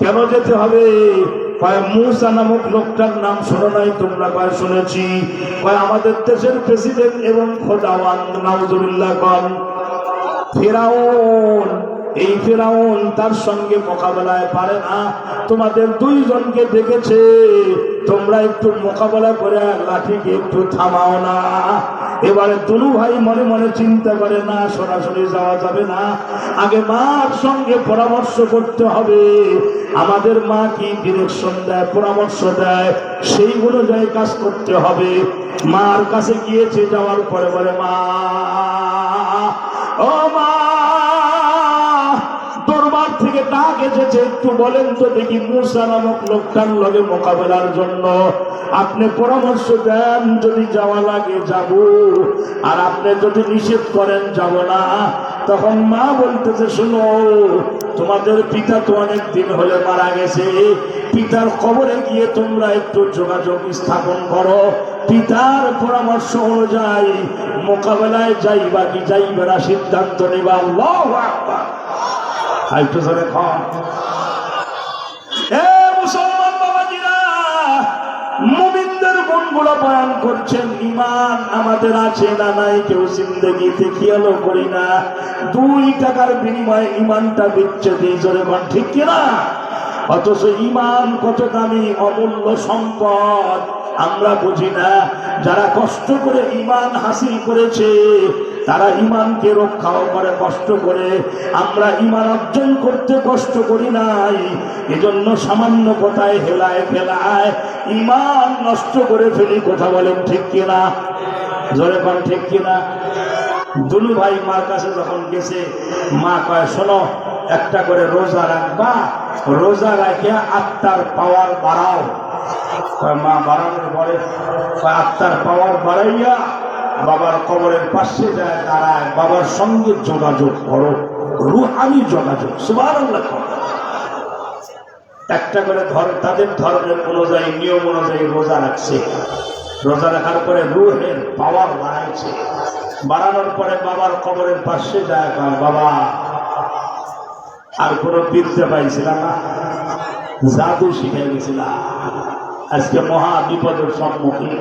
Speaker 1: কেন যেতে হবে? কয় মূসা নামক লোকটার নাম শোনো নাই তোমরা? কয় শুনেছি। কয় আমাদের দেশের প্রেসিডেন্ট এবং খোদাওয়ান, নাউজুবিল্লাহ কন ফেরাউন। এই ফেরাউন তার সঙ্গে মোকাবেলায় পারে না, তোমাদের দুইজনকে দেখেছে, তোমরা একটু মোকাবেলা করে লাঠিকে একটু থামাও না। এবারে দুলু ভাই মনে মনে চিন্তা করে, না সরাসরি যাওয়া যাবে না, আগে মার সঙ্গে পরামর্শ করতে হবে। আমাদের মা কি ডিরেকশন দেয়, পরামর্শ দেয়, সেই অনুযায়ী কাজ করতে হবে। মার কাছে গিয়েছে, যাওয়ার পরে বলে, মা, ও মা, বলেন তো দেখি মূসা নামক লোকটার লগে মোকাবেলার জন্য আপনি পরামর্শ দেন, যদি যাওয়া লাগে যাব, আর আপনি যদি নিষেধ করেন যাব না। তখন মা বলতেছে, শুনো, তোমাদের পিতা তো অনেক দিন হলে মারা গেছে, পিতার কবরে গিয়ে তোমরা একটু যোগাযোগ স্থাপন করো, পিতার পরামর্শ অনুযায়ী মোকাবেলায় যাইবা কি যাইবে না সিদ্ধান্ত নেবা। আল্লাহু আকবার। একটু জোরে খান। হে মুসলমান বাবাজিরা, মুমিনদের গুণগুলো বয়ান করছেন। ঈমান আমাদের আছে না নাই কেউ জিন্দেগিতে খেয়ালও করি না। 2 টাকার বিনিময়ে ঈমানটা বিচ্ছে দিই, জোরে বল ঠিক কিনা? অথচ ঈমান কত দামি অমূল্য সম্পদ আমরা বুঝি না। যারা কষ্ট করে ঈমান হাসিল করেছে তারা ঈমানকে রক্ষাও করে কষ্ট করে। আমরা ঈমান অর্জন করতে কষ্ট করি নাই, এজন্য সামান্য কথায় হেলায় ফেলায় ঈমান নষ্ট করে ফেলি। কথা বলেন ঠিক কিনা? জোরে বল ঠিক কিনা? দুলু ভাই মার কাছে যখন গেছে, মা কয়, শোনো, একটা করে রোজা রাখবা, রোজা রাখে আত্মার পাওয়ার বাড়াও। মা বাড়ানোর পরে আত্মার পাওয়ার বাড়াইয়া বাবার কবরের পাশে যায় দাঁড়ায়, বাবার সঙ্গে যোগাযোগ করো, রুহানি যোগাযোগ। সুবহানাল্লাহ। একটা করে তাদের ধর্মের অনুযায়ী নিয়ম অনুযায়ী রোজা রাখছে। রোজা রাখার পরে রুহের পাওয়ার বাড়াইছে। বাড়ানোর পরে বাবার কবরের পাশে যায়, বাবা আর কোনো বিদ্যা পাইছিলাম না, জাদু শিখে গেছিলাম, আজকে মহা বিপদের সম্মুখীন।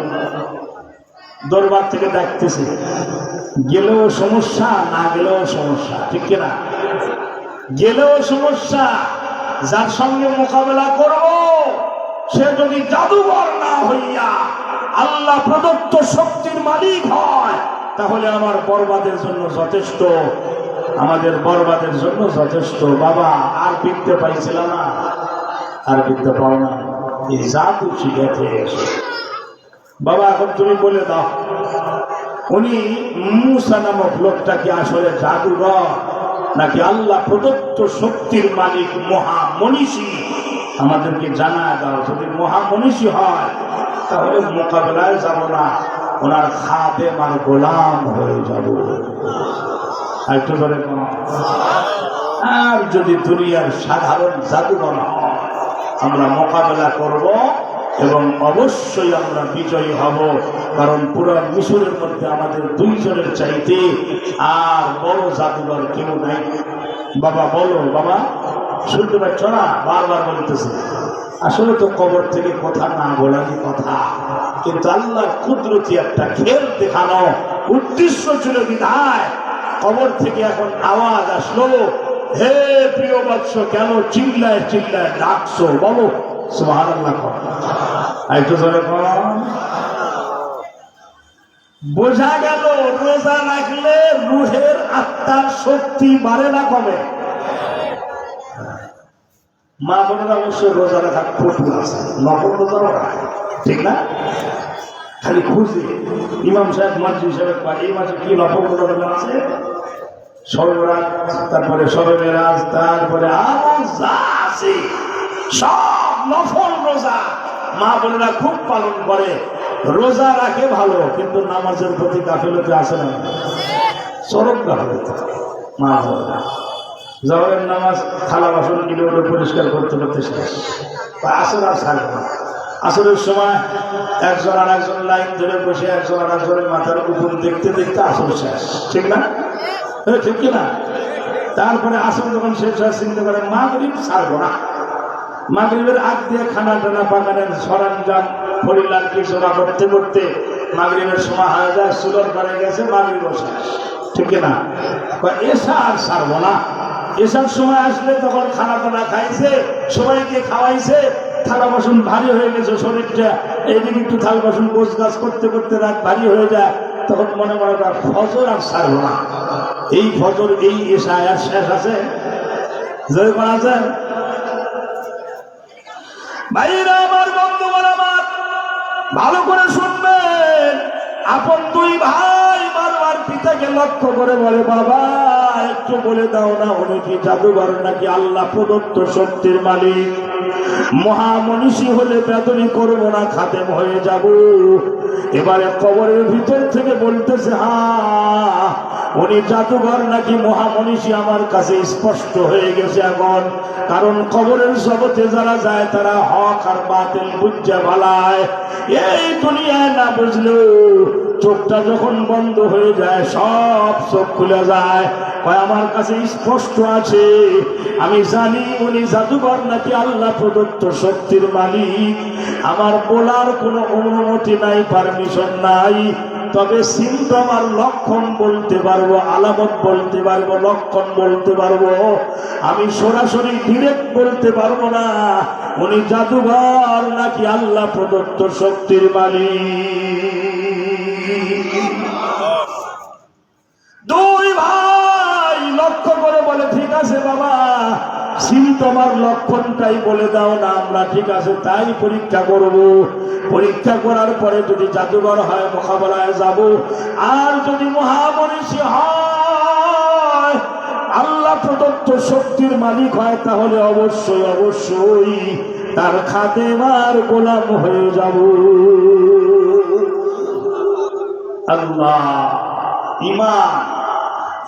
Speaker 1: দরবার থেকে দেখতেছে, গেলেও সমস্যা, না গেলেও সমস্যা, ঠিক কিনা? গেলেও সমস্যা। যার সঙ্গে মোকাবেলা করব সে যদি জাদুঘর না হইয়া আল্লাহ প্রদত্ত শক্তির মালিক হয়, তাহলে আমার বরবাদের জন্য যথেষ্ট, আমাদের বরবাদের জন্য যথেষ্ট। বাবা আর বিদ্যা পাইছিলাম না, আর বিদ্যা পাও না, এই জাদু শিখেছে। বাবা এখন তুমি বলে দাও, উনি মূসা নামক লোকটা কি আসলে জাদুঘর নাকি আল্লাহ প্রদত্ত শক্তির মালিক, মহামনীষী? আমাদেরকে জানায় দাও। যদি মহামনীষী হয় তাহলে মোকাবেলায় যাব না, ওনার খাদেম আর গোলাম হয়ে যাব। একটু ধরে, আর যদি দুনিয়ার সাধারণ জাদুঘর হয় আমরা মোকাবেলা করব এবং অবশ্যই আমরা বিজয়ী হব। কারণ পুরো মিশরের মধ্যে আমাদের 2 জনের চাইতে আর বড় জাদুঘর কেউ নাই। বাবা বলো, বাবা শুনতে পাচ্ছ না? বারবার বলতেছে। আসলে তো কবর থেকে কথা না বলারই কথা, কিন্তু আল্লাহর কুদরতি একটা খেল দেখানো উদ্দেশ্য ছিল বিধায় কবর থেকে এখন আওয়াজ আসলো, হে প্রিয় বৎস, কেন চিল্লায় চিল্লায় ডাকছো? বলো সুবহানাল্লাহ। একটু জোরে বল। বোঝা গেল রোজা রাখলে রুহের আত্মার শক্তি বাড়ে না কমে? মা বোনেরা অবশ্যই রোজা রাখা কঠিন আছে, নকল রোজা রাখে, ঠিক না? খালি খুঁজে ইমাম সাহেব মাঝি সাহেব এই মাঝে কি নকল রোজা আছে? সবে বরাত, তারপরে সবে মেরাজ, তারপরে আরো যা আছে সব নফল রোজা মা বোনেরা খুব পালন করে। রোজা রাখে ভালো, কিন্তু নামাজের প্রতি গাফিলতি আসে না, চরম গাফিলতি। মা বোনেরা জহরের নামাজ থালা বাসন কিনে ওটা পরিষ্কার করতে করতে শেষ, আসর আর ছাড়বে না। আসরের সময় একজন আর একজন লাইন ধরে বসে একজন আর একজনের মাথার উপর দেখতে দেখতে আসর শেষ, ঠিক না? ঠিক কিনা? তারপরে আসর যখন শেষ হয় চিন্তা করে মাগরিব ছাড়বো না। মাগরিবের আগ দিয়ে খানা টানা পাকানের সরঞ্জাম পরিলার কিছু করতে করতে মাগরিবের সময় হয়ে যায়, সুলর করে গেছে, মাগরিব শেষ, ঠিক কিনা? এসা আর ছাড়বো না। এসার সময় আসলে তখন খানা টানা খাইছে, সবাইকে খাওয়াইছে, থালা বাসন ভারী হয়ে গেছে শরীরটা, এইদিকে একটু থালা বাসন গোছ গাছ করতে করতে রাত ভারী হয়ে যায়, তখন মনে মনে কর ফজর আর ছাড়বো না। এই ফজর এই এসা আর শেষ আছে, যেরকম আছে। ভাইরা আমার, বন্ধুগণ আমার, ভালো করে শুনবেন। আপন 2 ভাই বারবার পিতাকে লক্ষ্য করে বলে, বাবা একটু বলে দাও না, উনি কি জাদুঘর নাকি আল্লাহ প্রদত্ত শক্তির মালিক? মহামনীষী হলে বেদনী করবো না, খাতেম হয়ে যাব। এবারে কবরের ভিতর থেকে বলতেছে, হ্যাঁ উনি জাদুঘর নাকি মহামনীষী আমার কাছে স্পষ্ট হয়ে গেছে এখন। কারণ কবরের জগতে যারা যায় তারা হক আর বাতিল বুঝে ভালায়। এই দুনিয়ায় না বুঝলেও চোখটা যখন বন্ধ হয়ে যায় সব চোখ খুলে যায়। আমার কাছে স্পষ্ট আছে, আমি জানি উনি জাদুঘর নাকি আল্লাহ প্রদত্ত শক্তির মালিক। আমার বলার কোনো অনুমতি নাই, পারমিশন নাই, তবে সিমটম আর লক্ষণ বলতে পারবো, আলামত বলতে পারবো, লক্ষণ বলতে পারবো। আমি সরাসরি ডিরেক্ট বলতে পারবো না উনি জাদুঘর নাকি আল্লাহ প্রদত্ত শক্তির মালিক। দুই ভাই লক্ষ্য করে বলে, ঠিক আছে বাবা, সিমটম আর লক্ষণটাই বলে দাও না, আমরা ঠিক আছে তাই পরীক্ষা করব। পরীক্ষা করার পরে যদি জাদুঘর হয় মোকাবেলায় যাব, আর যদি মহামনীষী হয় আল্লাহ প্রদত্ত শক্তির মালিক হয়, তাহলে অবশ্যই অবশ্যই তার খাদেমার গোলাম হয়ে যাব। আল্লাহ,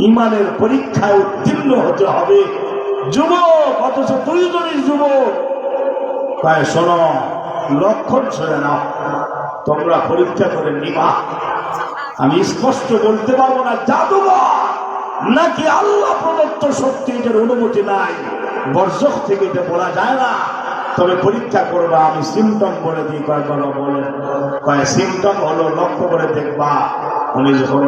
Speaker 1: ইমানের পরীক্ষায় উত্তীর্ণ হতে হবে। যুবক, অথচ দুইজনই যুবক। শোনো, লক্ষণ ছেড়ে নাও, তোমরা পরীক্ষা করে নিবা। আমি স্পষ্ট বলতে পারবো না জাদুঘর নাকি আল্লাহ প্রদত্ত শক্তি, এটার অনুমতি নাই, বর্জক থেকে এটা বলা যায় না। তবে পরীক্ষা করবা, আমি সিমটম বলে দিই। কয়েকবার বলে সিমটম হলো, লক্ষ্য করে দেখবা উনি যখন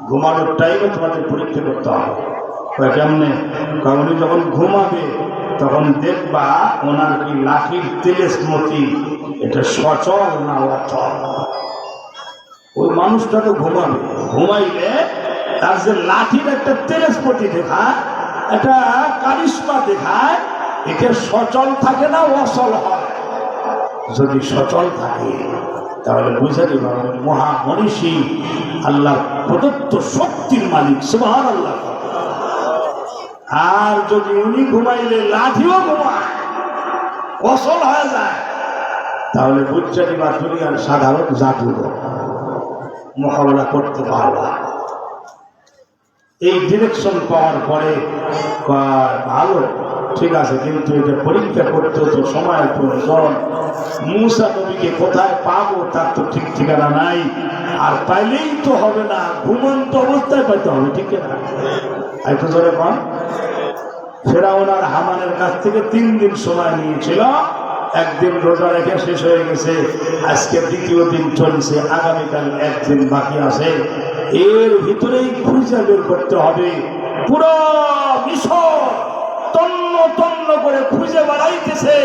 Speaker 1: ঘুমানোর টাইমে তোমাদের পরীক্ষা করতে হবে। কেমনে? উনি যখন ঘুমাবে তখন দেখবা ওনার কি লাঠির তেলেসমতি এটা সচল না অচল। ওই মানুষটা তো ঘুমাইলে তার যে লাঠির একটা তেলেসমতি দেখায়, একটা কারিশমা দেখায়, এটা সচল থাকে না অচল হয়। যদি সচল থাকে তাহলে বুঝে দিবা মহামনীষী আল্লাহ প্রদত্ত শক্তির মালিক, সুবহানাল্লাহ। আর যদি উনি ঘুমাইলে লাঠিও ঘুমায়, অচল হয়ে যায়, তাহলে বুঝে দিবা দুনিয়ার সাধারণ জাদুঘর মোকাবেলা করতে পারবা। এই ডিরেকশন পাওয়ার পরে ভালো, ঠিক আছে, কিন্তু এটা পরীক্ষা করতে তো সময়ের প্রয়োজন। মুসা নবীকে কোথায় পাবো তার তো ঠিক ঠিকানা নাই, আর পাইলেই তো হবে না, ঘুমন্ত অবস্থায় পাইতে হবে, ঠিক না? একটু ধরে পান। ফেরাউন আর হামানের কাছ থেকে 3 দিন সময় নিয়েছিল। একদিন রোজা রেখে শেষ হয়ে গেছে, আজকে দ্বিতীয় দিন চলছে, আগামীকাল একদিন বাকি আছে। এর ভিতরেই খুঁজে বের করতে হবে। পুরো মিশর তন্ন তন্ন করে খুঁজে বেড়াইতেছে,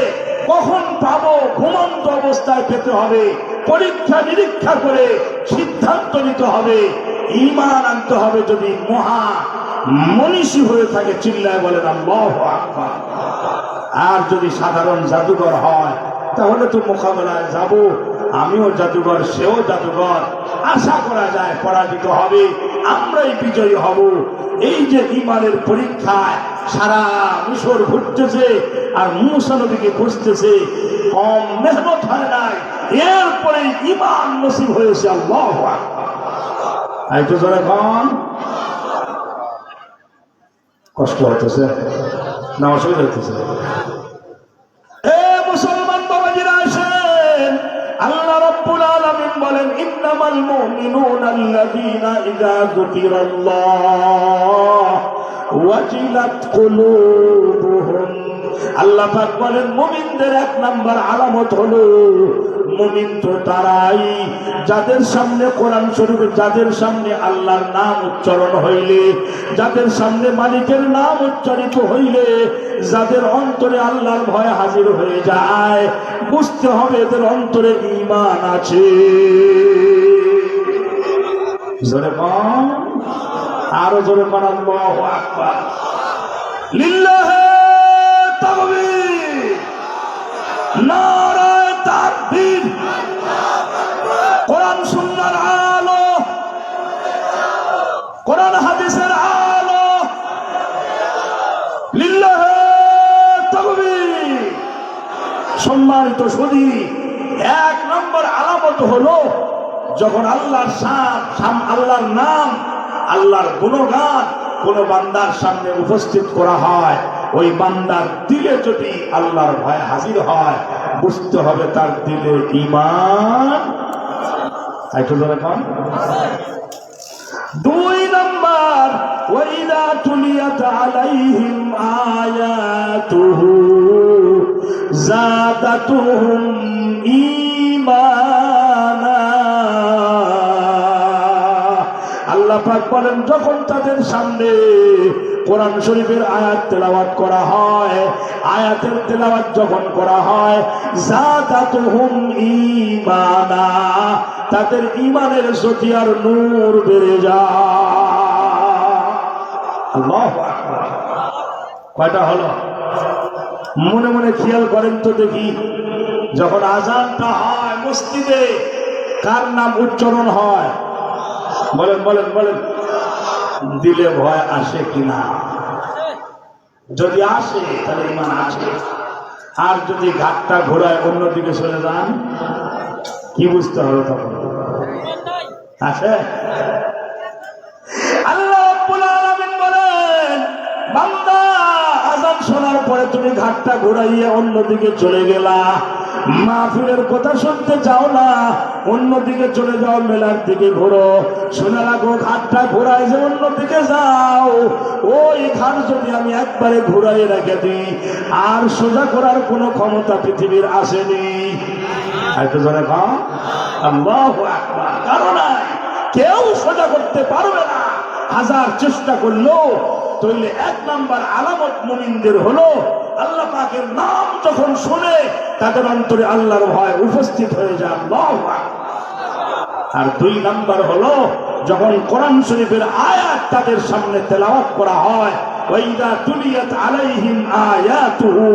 Speaker 1: কখন পাবো? ঘুমন্ত অবস্থায় পেতে হবে। পরীক্ষা নিরীক্ষা করে সিদ্ধান্ত নিতে হবে, ঈমান আনতে হবে। যদি মনীষী হয়ে থাকে চিল্লায় বলেন আল্লাহু আকবার। আর যদি সাধারণ জাদুঘর হয় তাহলে তো মোকাবেলায় যাব, আমিও জাদুঘর, সেও জাদুঘর। আশা করা যায় পরাজিত হবে, আমরাই বিজয়ী হব। এই যে ঈমানের পরীক্ষায় সারা মিশর ঘুরতেছে আর মুসা নবীকে খুঁজতেছে, কম মেহনত হয় নাই, এরপরে ঈমান নসিব হয়েছে। আল্লাহু আকবার। একটু জোরে কন। কষ্ট হতেছে না অসুবিধা হইতেছে? মুসলমান বাবাজিরা আসেন, আল্লাহ রাব্বুল আলামিন বলেন, ইন্নামাল মুমিনুনা আল্লাযীনা ইযা যুকিরাল্লাহ ওয়াজিলাত কুলুবুহুম। আল্লাহ পাক বলেন মুমিনদের 1 নাম্বার আলামত হলো, মুমিন তো তারাই যাদের সামনে কোরআন শরীফ, যাদের সামনে আল্লাহর নাম উচ্চারণ হইলে, যাদের সামনে মালিকের নাম উচ্চারিত হইলে, যাদের অন্তরে আল্লাহর ভয় হাজির হয়ে যায়, বুঝতে হবে এদের অন্তরে ঈমান আছে। জোরে বল, আরো জোরে বল, আল্লাহু আকবার। লিল্লাহি তাকবীর, নারায়ে তাকবীর। কোরআন সুন্নাহর আলো, কোরআন হাদিসের আলো। সম্মানিত সুধী, এক নম্বর আলামত হলো যখন আল্লাহর আল্লাহর নাম, আল্লাহর গুণগান কোন বান্দার সামনে উপস্থিত করা হয়, ওই বান্দার দিলে যদি আল্লাহর ভয় হাজির হয়, বুঝতে হবে তার দিলে ঈমান। দুই নম্বর, ওয়াইদা তুলিয়াত আলাইহিম আয়াতুহু যাদাতুহুম ঈমানা। আল্লাহ পাক বলেন, যখন তাদের সামনে কোরআন শরীফের আয়াত তেলাওয়াত করা হয়, আয়াতের তেলাওয়াত যখন করা হয়, যাদাতুহুম ঈমানা, তাদের ঈমানের জ্যোতি আর নূর বেড়ে যায়। আল্লাহু আকবার। কয়টা হলো? মনে মনে খেয়াল করেন তো দেখি, যখন আযানটা হয় মসজিদে, কার নাম উচ্চারণ হয়? বলেন বলেন বলেন। দিলে ভয় আসে কিনা? যদি আসে তাহলে ঈমান আছে। আর যদি ঘাটটা ঘোরায় অন্যদিকে চলে যান, কি বুঝতে হবে তখন? আছে? আল্লাহ রাব্বুল আলামিন বলেন, বান্দা আযান শোনার পরে তুমি ঘাটটা ঘোরাইয়া অন্যদিকে চলে গেলা, মাহফিলের কথা শুনতে যাও না, অন্যদিকে চলে যাও, মেলার দিকে ঘোরো। শোনা রাখো, ঘাটটা ঘোরায় যে অন্যদিকে যাও, ওই ঘাট যদি আমি একবারে ঘুরাই রেখে দিই, আর সোজা করার কোনো ক্ষমতা পৃথিবীর আসেনি। আল্লাহু আকবার। কারণ কেউ সোজা করতে পারবে না, হাজার চেষ্টা করলেও। তাইলে এক নাম্বার আলামত মুমিনদের হলো, আল্লাহ পাকের নাম যখন শুনে তাদের অন্তরে আল্লাহর ভয় উপস্থিত হয়ে যায়। আল্লাহু আকবার। আর দুই নাম্বার হলো, যখন কোরআন শরীফের আয়াত তাদের সামনে তেলাওয়াত করা হয়, ওয়াইদা তুলিয়াত আলাইহিম আয়াতুহু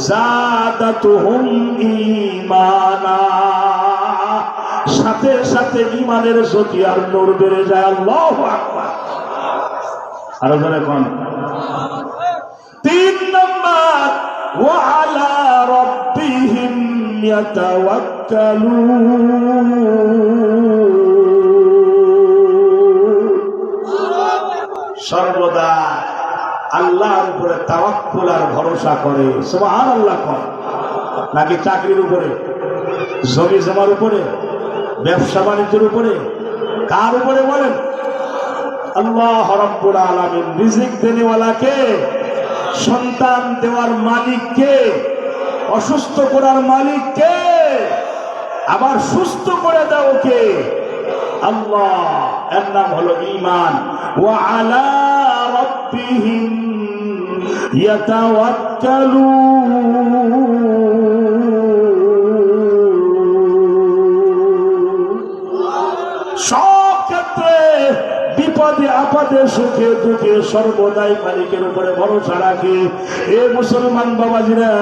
Speaker 1: যাদাতুহুম ঈমানা, সাথে সাথে ঈমানের জ্যোতি আর নূর বেড়ে যায়। আল্লাহু আকবার। আরো জোরে কোন? তিন নম্বর, ওয়া আলা রাব্বিহিম ইয়াতাওয়াক্কালুন, সর্বদা আল্লাহর উপরে তাওয়াক্কুল আর ভরসা করে। সুবহানাল্লাহ। কোন? নাকি চাকরির উপরে, জমি জমার উপরে, ব্যবসা বাণিজ্যের উপরে? কার উপরে বলেন? আল্লাহ রাব্বুল আলামিন। রিজিক দেনেওয়ালা কে? সন্তান দেওয়ার মালিক কে? অসুস্থ করার মালিক কে? আবার সুস্থ করে দাও কে? আল্লাহ। এর নাম হলো ঈমান। ওয়া আলা রাব্বিহিম ইয়াতাওয়াক্কালুন। সব ক্ষেত্রে, বিপদে আপদে সুখে দুঃখে সর্বদাই মালিকের উপরে ভরসা রাখে। এ মুসলমান বাবাজিরা,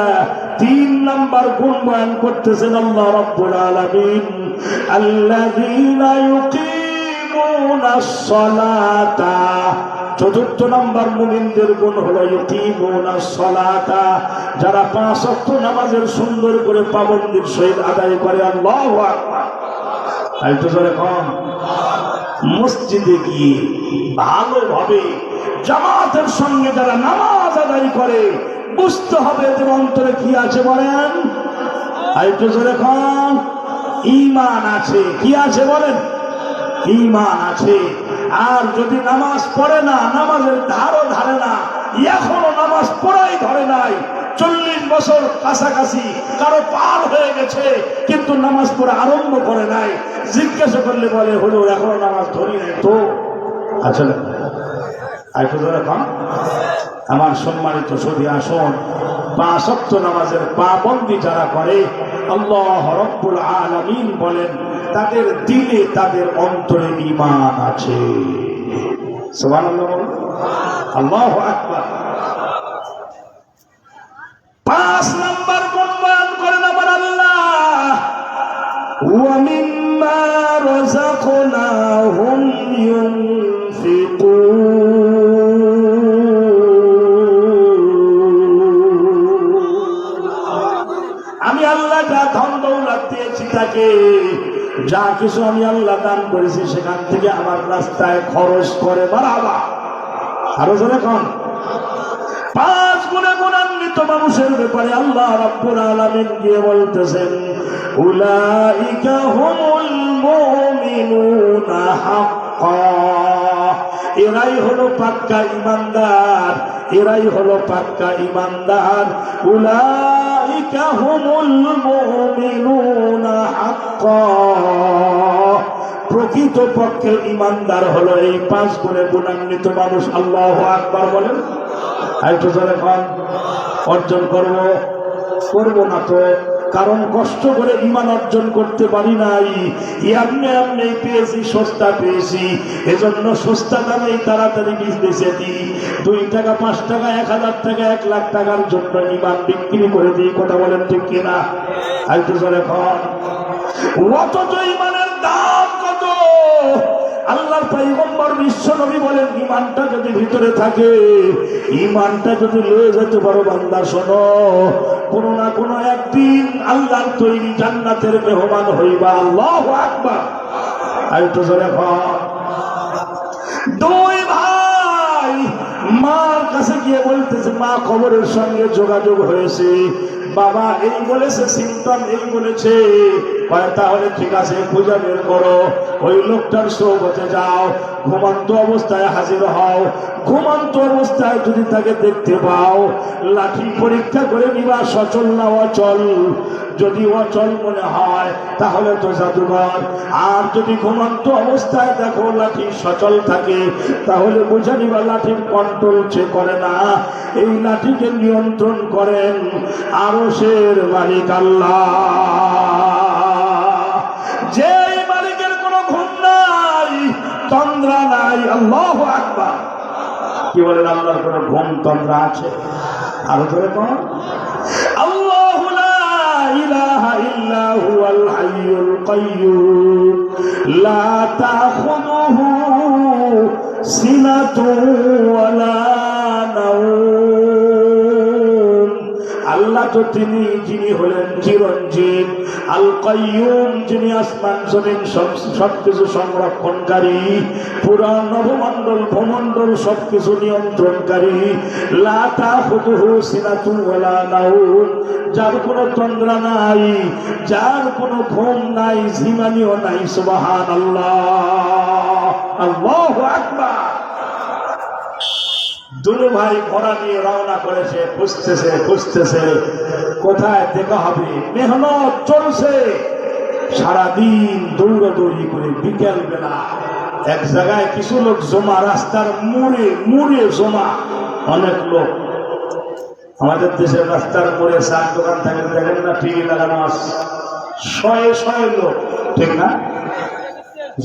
Speaker 1: তিন নাম্বার গুণ বয়ান করতেছেন আল্লাহ রাব্বুল আলামিন, আল্লাযীনা ইউকিমুনাস সালাতা। চতুর্থ নাম্বার মুমিনদের গুণ হলো ইউকিমুনাস সালাতা, যারা পাঁচ ওয়াক্ত নামাজের সুন্দর করে পাবন্দির সহিত আদায় করে। আল্লাহু আকবার। তাই তো জোরে কম। মসজিদে গিয়ে ভালোভাবে জামাতের সঙ্গে যারা নামাজ আদায় করে, বুঝতে হবে এদের অন্তরে কি আছে বলেন? আরেকটু জোরে কম। ঈমান আছে। কি আছে বলেন? ঈমান আছে। আর যদি নামাজ পড়ে না, নামাজের ধারও ধারে না, এখনো নামাজ পড়াই ধরে নাই, 40 বছর কাছাকাছি কারো পার হয়ে গেছে, কিন্তু নামাজ পড়া আরম্ভ করে নাই, জিজ্ঞাসা করলে বলে হলো এখনো নামাজ ধরি নাই তো। আচ্ছা, আমার সম্মানিত সুধী, আসুন, 5 ওয়াক্ত নামাজের পাবন্দি যারা করে, আল্লাহ রাব্বুল আলামিন বলেন তাদের দিলে তাদের অন্তরে ঈমান আছে। সুবহানাল্লাহ। আল্লাহু আকবার। 5 নাম্বার গুণ বয়ান করেন আমার আল্লাহ, ওয়া মিম্মা রাযাকনাহুম ইউনফিকুন। আমি আল্লাহ যা কিছু আমি আল্লাহ দান করেছি সেখান থেকে আমার রাস্তায় খরচ করে বাড়াবা। আরো জোরে কোন 5 গুণে গুণান্বিত মানুষের ব্যাপারে আল্লাহ রাব্বুল আলামিন গিয়ে বলতেছেন, উলাইকা হুমুল মুমিনুনা হাক্কা, এরাই হলো পাক্কা ঈমানদার, এরাই হলো পাক্কা ঈমানদার। উলাইকা হুমুল মুমিনুনা হাক্কা, প্রকৃত পক্ষে ঈমানদার হলো এই 5 গুণে গুণান্বিত মানুষ। আল্লাহু আকবার বলেন। আরেকটু জোরে কোন। অর্জন করব না তো, কারণ কষ্ট করে ঈমান অর্জন করতে পারি নাই, এমনি পেয়েছি, সস্তা পেয়েছি, এজন্য সস্তা দামেই তাড়াতাড়ি বিজনেসে দিই। 2 টাকা 5 টাকা 1000 টাকা 1 লাখ টাকার জন্য ঈমান বিক্রি করে দিই। কথা বলেন ঠিক কিনা? আরেকটু জোরে কোন। অথচ ঈমানের দাম কত? আল্লাহর পয়গম্বর বিশ্ব নবী বলেন, ঈমানটা যদি ভিতরে থাকে, ঈমানটা যদি লয়ে যেতে পারো বান্দা, শোনো, কোনো না কোনো একদিন আল্লাহর তৈরি জান্নাতের মেহমান হইবা। আল্লাহু আকবার। আর একটু জোরে বল। 2 ভাই মার কাছে গিয়ে বলতেছে, মা খবরের সঙ্গে যোগাযোগ হয়েছে, বাবা এই বলেছে, সিমটম এই বলেছে। তাহলে ঠিক আছে, খুঁজে বের করো, ওই লোকটার সোহবতে যাও, ঘুমন্ত অবস্থায় হাজির হও। ঘুমন্ত অবস্থায় যদি তাকে দেখতে পাও, লাঠি পরীক্ষা করে নিবা সচল না অচল। যদি অচল মনে হয় তাহলে তো জাদুঘর, আর যদি ঘুমন্ত অবস্থায় দেখো লাঠি সচল থাকে, তাহলে বুঝে নিবা লাঠির কন্ট্রোল সে করে না, এই লাঠিকে নিয়ন্ত্রণ করেন আরশের মালিক আল্লাহ, যে মালিকের কোনো ঘুম নাই, তন্দ্রা নাই। আল্লাহু আকবার। কি বলেন? আল্লাহর কোনো ঘুম তন্দ্রা আছে? আরো ধরে কোন। আল্লাহু লা ইলাহা ইল্লা হুয়াল হাইয়ুল কাইয়্যুম লা তাখুযুহু সিনাতুন ওয়ালা নাওম। আল্লাহ তো তিনি যিনি হলেন চিরঞ্জীব, আল কাইয়্যুম, যিনি আসমান জমিন সবকিছু সংরক্ষণকারী, পুরা নবমণ্ডল ভূমণ্ডল সবকিছু নিয়ন্ত্রণকারী। লা তাখুযুহু সিনাতুন ওয়ালা নাওম, যার কোনো তন্দ্রা নাই, যার কোনো ঘুম নাই, ঝিমানিও নাই। সুবহানাল্লাহ। আল্লাহু আকবার। 2 ভাই ঘোড়া নিয়ে রওনা করেছে, খুঁজতেছে কোথায় দেখা হবে। মেহনত চলছে, সারাদিন দৌড়াদৌড়ি করে বিকেল বেলা এক জায়গায় কিছু লোক জমা, রাস্তার মোড়ে জমা অনেক লোক। আমাদের দেশের রাস্তার মোড়ে চার দোকান থাকলে দেখেন না, টিভি লাগানো আছে, 100 লোক, ঠিক না?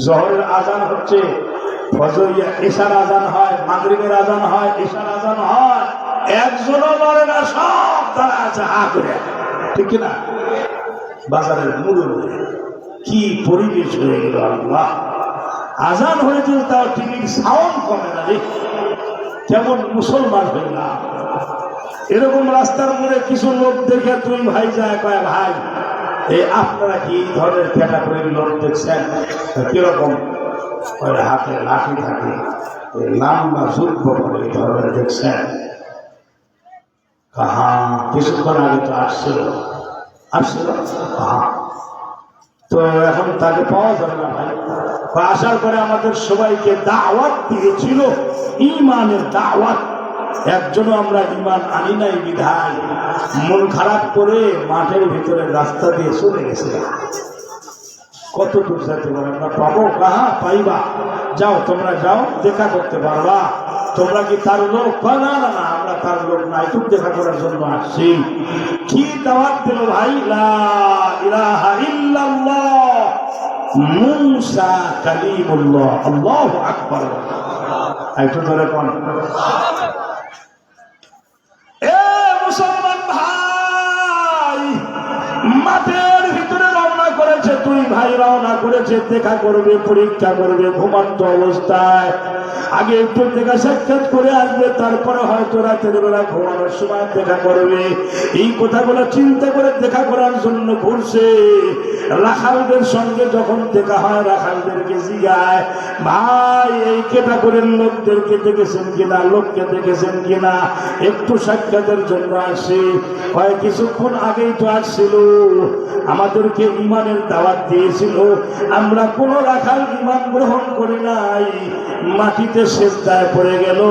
Speaker 1: জহরের আজান হচ্ছে, ফজরিয়া এশার আজান হয়, মাগরিবের আজান হয়, এশার আজান হয়, একজনও নড়ে না, সব তারা আছে হা করে, ঠিক না? বাজারের মোড়ে কি পরিবেশ হয়ে গেল! আল্লাহ, আজান হয়েছে তাও টিভির সাউন্ড কমে না রে, কেমন মুসলমান হয়ে না। এরকম রাস্তার মোড়ে কিছু লোক দেখে 2 ভাই যায়, কয় ভাই এই আপনারা কি এই ধরনের ক্যাটাগরির লোক দেখছেন? কিরকম? হাতে লাঠি থাকে, লাম্বা যুদ্ধ করে এই ধরনের দেখছেন? কাহা কিছুক্ষণ আগে তো আসছিল। তো এখন তাকে পাওয়া যাবে না ভাই। আসার পরে আমাদের সবাইকে দাওয়াত দিয়েছিল, ঈমানের দাওয়াত। একজনও আমরা ঈমান আনি নাই বিধায় মন খারাপ করে মাঠের ভিতরে রাস্তা দিয়ে চলে গেছে। কত দূর যেতে পারে? আমরা পাবো? কাহা পাইবা? যাও, তোমরা যাও, দেখা করতে পারবা। তোমরা কি তার লোক? না না না, আমরা তার লোক না, একটু দেখা করার জন্য আসছি। কি দাওয়াত দিল ভাই! লা ইলাহা ইল্লাল্লাহ মুসা কালিমুল্লাহ। আল্লাহু আকবার। একটু ধরে কোন। এ মুসলমান ভাই, মাঠের ভিতরে রওনা করেছে 2 ভাই, রওনা করেছে দেখা করবে, পরীক্ষা করবে ঘুমন্ত অবস্থায়। আগে একটু দেখা সাক্ষাৎ করে আসবে, তারপরে হয়তো রাতের বেলা ঘুমানোর সময় দেখা করবে। এই কথাগুলো চিন্তা করে দেখা করার জন্য ঘুরছে। রাখালদের সঙ্গে যখন দেখা হয়, রাখালদেরকে জিগায়, ভাই এই ক্যাটাগরির লোকদেরকে দেখেছেন কিনা, লোককে দেখেছেন কিনা, একটু সাক্ষাতের জন্য আসে। হয় কিছুক্ষণ আগেই তো আসছিল, আমাদেরকে ইমানের দাওয়াত দিয়েছিল, আমরা কোন রাখাল ইমান গ্রহণ করি নাই। মাটিতে সেজদায় পড়ে গেল,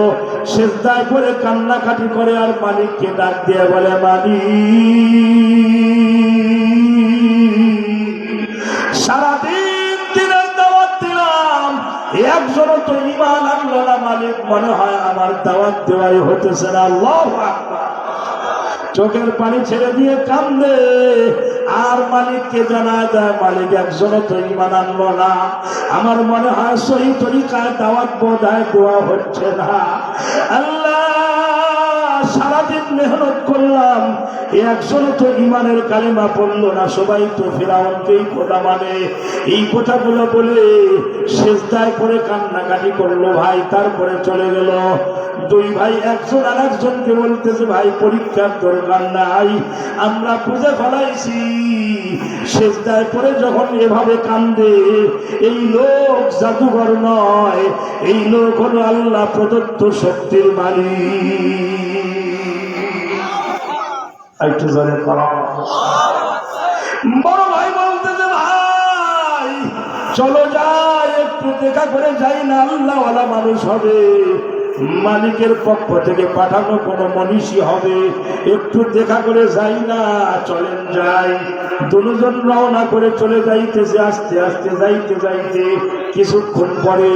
Speaker 1: সেজদায় পড়ে কান্নাকাটি করে আর মালিককে ডাক দিয়ে বলে, মালিক সারাদিন দিনের দাওয়াত দিলাম, একজনও তো ইমান আনলো না, মালিক মনে হয় আমার দাওয়াত দেওয়াই হতেছে না। আল্লাহু আকবার। চোখের পানি ছেড়ে দিয়ে কান্দে আর মালিককে জানা দেয়, মালিক একজনও তো ইমান আনলো না, আমার মনে হয় সহি তরিকায় দাওয়াত বোধহয় দেওয়া হচ্ছে না। আল্লাহ সারাদিন মেহনত করলাম, একজনও তো ইমানের কালিমা পড়লো না, সবাই তো ফিরাউনকেই খোদা মানে। এই কথাগুলো বলে সেজদায় করে কান্নাকাটি করলো ভাই। তারপরে চলে গেল। দুই ভাই একজন আর একজনকে বলতেছে, ভাই পরীক্ষার দরকার নাই, আমরা বুঝে ফেলাইছি সেজদায় পরে যখন এভাবে কান্দে, এই লোক জাদুঘর নয়, এই লোক হলো আল্লাহ প্রদত্ত শক্তির মালিক। একটু জোরে করা। বড় ভাই বলতেছে, ভাই চলো যাই, একটু দেখা করে যাই না, আল্লাহওয়ালা মানুষ হবে, মালিকের পক্ষ থেকে পাঠানো কোন মনীষী হবে, একটু দেখা করে যাই না, চলেন যাই। দুজন রওনা করে চলে যাইতেছে, আস্তে আস্তে যাইতে যাইতে কিছুক্ষণ পরে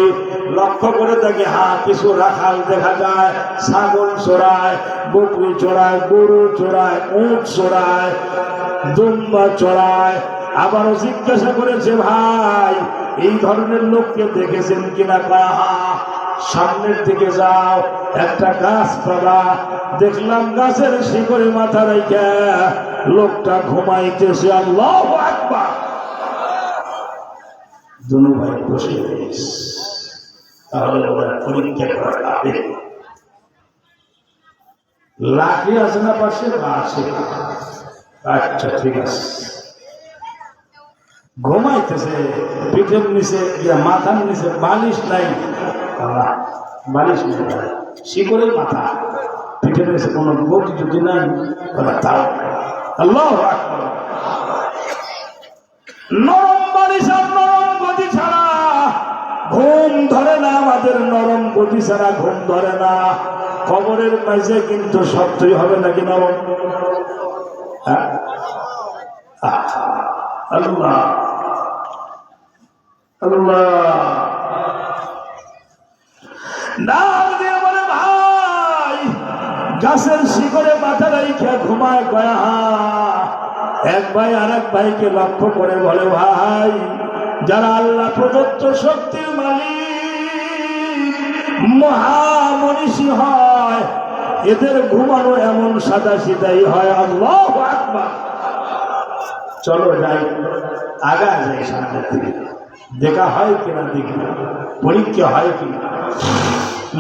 Speaker 1: লক্ষ্য করে দেখে, হ্যাঁ কিছু রাখাল দেখা যায়, ছাগল চড়ায়, বকরি চড়ায়, গরু চড়ায়, উট চড়ায়, দুম্বা চড়ায়। আবারও জিজ্ঞাসা করেছে, ভাই এই ধরনের লোককে দেখেছেন কিনা? সামনের দিকে যাও, একটা গাছ পাবা, দেখলাম গাছের শিকড়ে মাথা রেখে লোকটা ঘুমাইতেছে। আল্লাহু আকবার। দুনু ভাই বসে রয়েছে, তাহলে ওরা পরীক্ষা করা যাবে। লাঠি আছে না পাশে? আছে। আচ্ছা ঠিক আছে। ঘুমাইতেছে, পিঠের নিচে মাথার নিচে বালিশ নাই, বালিশ নেই, শিকড়ের মাথা, পিঠের নিচে কোনো গতি যদি নাই, তাও আল্লাহু আকবার। নরম বালিশ আর নরম গতি ছাড়া ঘুম ধরে না, আমাদের নরম গতি ছাড়া ঘুম ধরে না। কবরের মাঝে কিন্তু শব্দই হবে নাকি নরম? আল্লাহ আল্লাহ নাম দিয়ে বলে, ভাই গাছের শিকড়ে মাথা রেখে ঘুমায় গয়া। এক ভাই আর এক ভাইকে লক্ষ্য করে বলে, ভাই যারা আল্লাহ প্রদত্ত শক্তির মালিক, মহামনীষী হয়, এদের ঘুমানো এমন সাদা সিধাই হয়। আল্লাহু আকবার। চলো যাই, আগা যাই সামনের দিকে, দেখা হয় কিনা দেখি, পরীক্ষা হয় কিনা।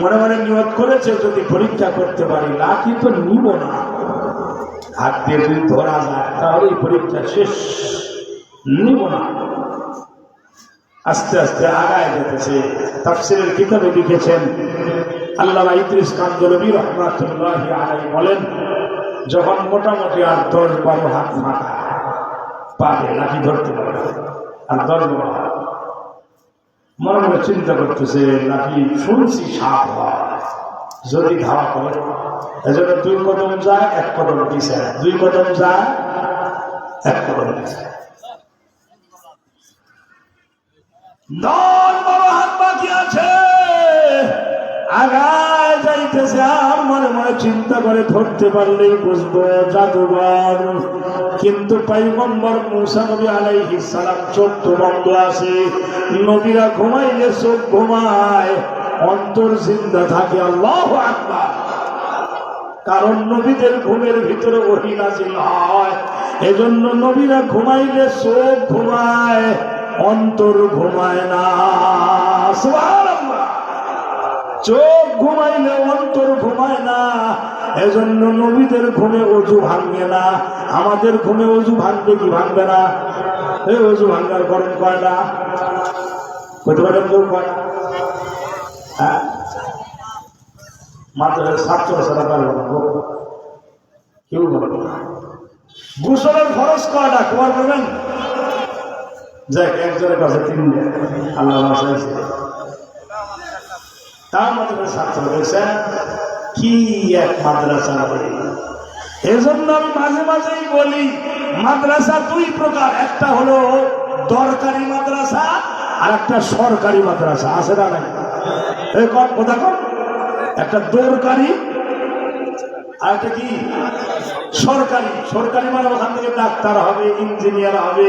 Speaker 1: মনে মনে নিয়ত করেছে, যদি পরীক্ষা করতে পারি, লাঠি তো নিব না, হাত দিয়ে যদি ধরা যায় তাহলে এই পরীক্ষা শেষ, নিব না। আস্তে আস্তে আগায় যেতেছে। তাফসীরের কিতাবে লিখেছেন আল্লামা ইদ্রিস কান্দলবী রাহমাতুল্লাহি আলাইহি বলেন, যখন মোটামুটি আর 10-12 হাত ফাঁকা পাবে, লাঠি ধরতে পারবে, আর 10-12 হাত, মনে মনে চিন্তা করতেছে, লাঠি শুনছি সাপ হয়, যদি ধাওয়া করে, এজন্য 2 কদম যায় 1 কদম দিছে, 2 কদম যায় 1 কদম দিছে, 10-12 হাত বাকি আছে, আগায় যাইতেছে। আর মনে মনে চিন্তা করে, ধরতে পারলেই বুঝবো জাদুঘর। কিন্তু পয়গম্বর মুসা নবী আলাইহিস সালাম চোখ তো বন্ধ আছে। নবীরা ঘুমাইলে চোখ ঘুমায়, অন্তর জিন্দা থাকে। আল্লাহু আকবার। কারণ নবীদের ঘুমের ভিতরে ওহী নাযিল হয়, এজন্য নবীরা ঘুমাইলে চোখ ঘুমায়, অন্তর ঘুমায় না। সুবহানাল্লাহ। চোখ ঘুমাইলে অন্তর ঘুমায় না, এজন্য নবীদের ঘুমে অজু ভাঙবে না, আমাদের ঘুমে অজু ভাঙবে কি ভাঙবে না? এই অজু ভাঙার গরম কয়টা হতে পারেন কেউ কয়টা? হ্যাঁ, মাত্র ছাত্র সারা পারবো না, কেউ বলবো না। গোসলের ফরজ কয়টা খবর করবেন? যাক, একজনের কাছে তিনটে, আল্লাহ বাসাইছে। তার মধ্যে ছাত্র দেখছেন কি এক মাদ্রাসা। এজন্য আমি মাঝে মাঝেই বলি মাদ্রাসা দুই প্রকার, একটা হলো দরকারি মাদ্রাসা আর একটা সরকারি মাদ্রাসা। আছে না নাই? এই কথা কন, একটা দরকারি আর একটা কি সরকারি। সরকারি মানে ওখান থেকে ডাক্তার হবে, ইঞ্জিনিয়ার হবে,